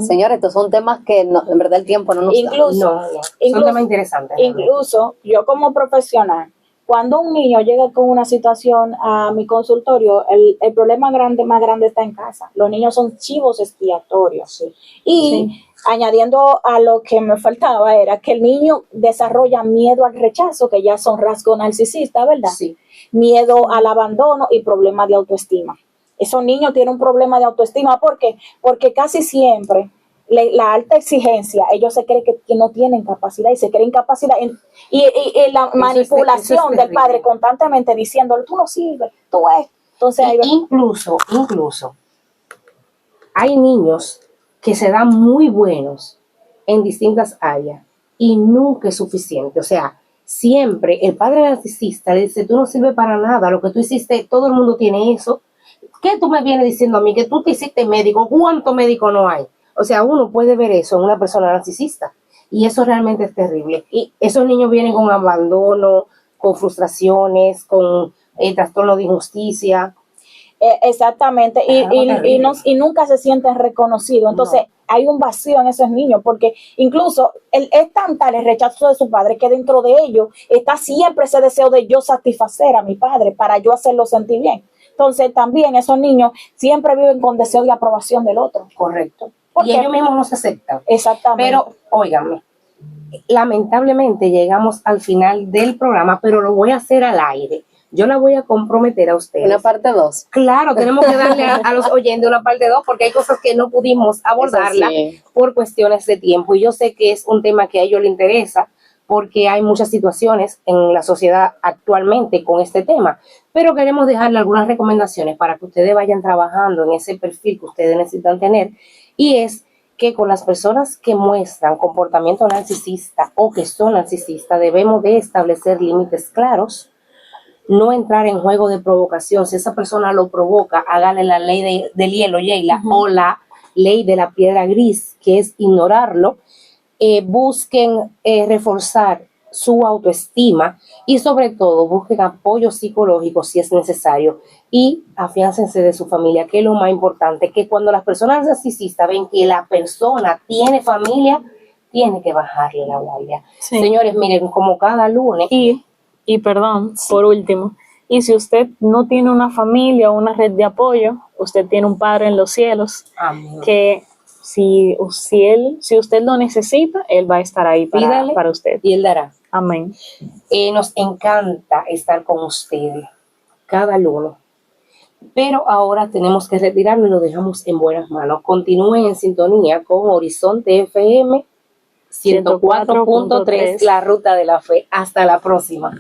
[SPEAKER 4] Señores, estos son temas que en verdad el tiempo no nos da.
[SPEAKER 1] Son temas interesantes.
[SPEAKER 3] Incluso yo como profesional, cuando un niño llega con una situación a mi consultorio, el problema más grande está en casa. Los niños son chivos expiatorios. Sí. Y añadiendo a lo que me faltaba era que el niño desarrolla miedo al rechazo, que ya son rasgos narcisistas, ¿verdad?
[SPEAKER 1] Sí.
[SPEAKER 3] Miedo al abandono y problemas de autoestima. Esos niños tienen un problema de autoestima. ¿Por qué? Porque casi siempre la alta exigencia, ellos se creen que no tienen capacidad y se creen capacidad. Y la manipulación del padre constantemente diciéndole, tú no sirves, tú es. Entonces,
[SPEAKER 1] incluso, hay niños que se dan muy buenos en distintas áreas y nunca es suficiente. O sea, siempre el padre narcisista le dice, tú no sirves para nada, lo que tú hiciste, todo el mundo tiene eso. ¿Qué tú me vienes diciendo a mí? Que tú te hiciste médico. ¿Cuánto médico no hay? O sea, uno puede ver eso en una persona narcisista. Y eso realmente es terrible. Y esos niños vienen con abandono, con frustraciones, con trastorno de injusticia.
[SPEAKER 3] Exactamente. Y nunca se sienten reconocidos. Entonces, hay un vacío en esos niños, porque incluso es tan tal el rechazo de su padre que dentro de ellos está siempre ese deseo de yo satisfacer a mi padre para yo hacerlo sentir bien. Entonces, también esos niños siempre viven con deseo de aprobación del otro.
[SPEAKER 1] Correcto. Y ellos mismos no se aceptan.
[SPEAKER 3] Exactamente.
[SPEAKER 1] Pero, óiganme, lamentablemente llegamos al final del programa, pero lo voy a hacer al aire. Yo la voy a comprometer a ustedes.
[SPEAKER 4] Una parte 2.
[SPEAKER 1] Claro, tenemos que darle a los oyentes una parte 2 porque hay cosas que no pudimos abordarla por cuestiones de tiempo. Y yo sé que es un tema que a ellos les interesa porque hay muchas situaciones en la sociedad actualmente con este tema, pero queremos dejarle algunas recomendaciones para que ustedes vayan trabajando en ese perfil que ustedes necesitan tener, y es que con las personas que muestran comportamiento narcisista o que son narcisistas debemos de establecer límites claros, no entrar en juego de provocación. Si esa persona lo provoca, hágale la ley del hielo, Yeila, o la ley de la piedra gris, que es ignorarlo. Busquen reforzar su autoestima y sobre todo busquen apoyo psicológico si es necesario, y afiáncense de su familia, que es lo más importante, que cuando las personas narcisistas ven que la persona tiene familia, tiene que bajarle la guardia.
[SPEAKER 2] Sí.
[SPEAKER 1] Señores, miren, como cada lunes.
[SPEAKER 2] Y perdón, por último, y si usted no tiene una familia o una red de apoyo, usted tiene un Padre en los cielos,
[SPEAKER 1] Amén.
[SPEAKER 2] que si usted lo necesita, Él va a estar ahí para usted.
[SPEAKER 1] Y Él dará.
[SPEAKER 2] Amén.
[SPEAKER 1] Nos encanta estar con ustedes cada lunes, pero ahora tenemos que retirarlo y lo dejamos en buenas manos. Continúen en sintonía con Horizonte FM 104.3, la ruta de la fe. Hasta la próxima.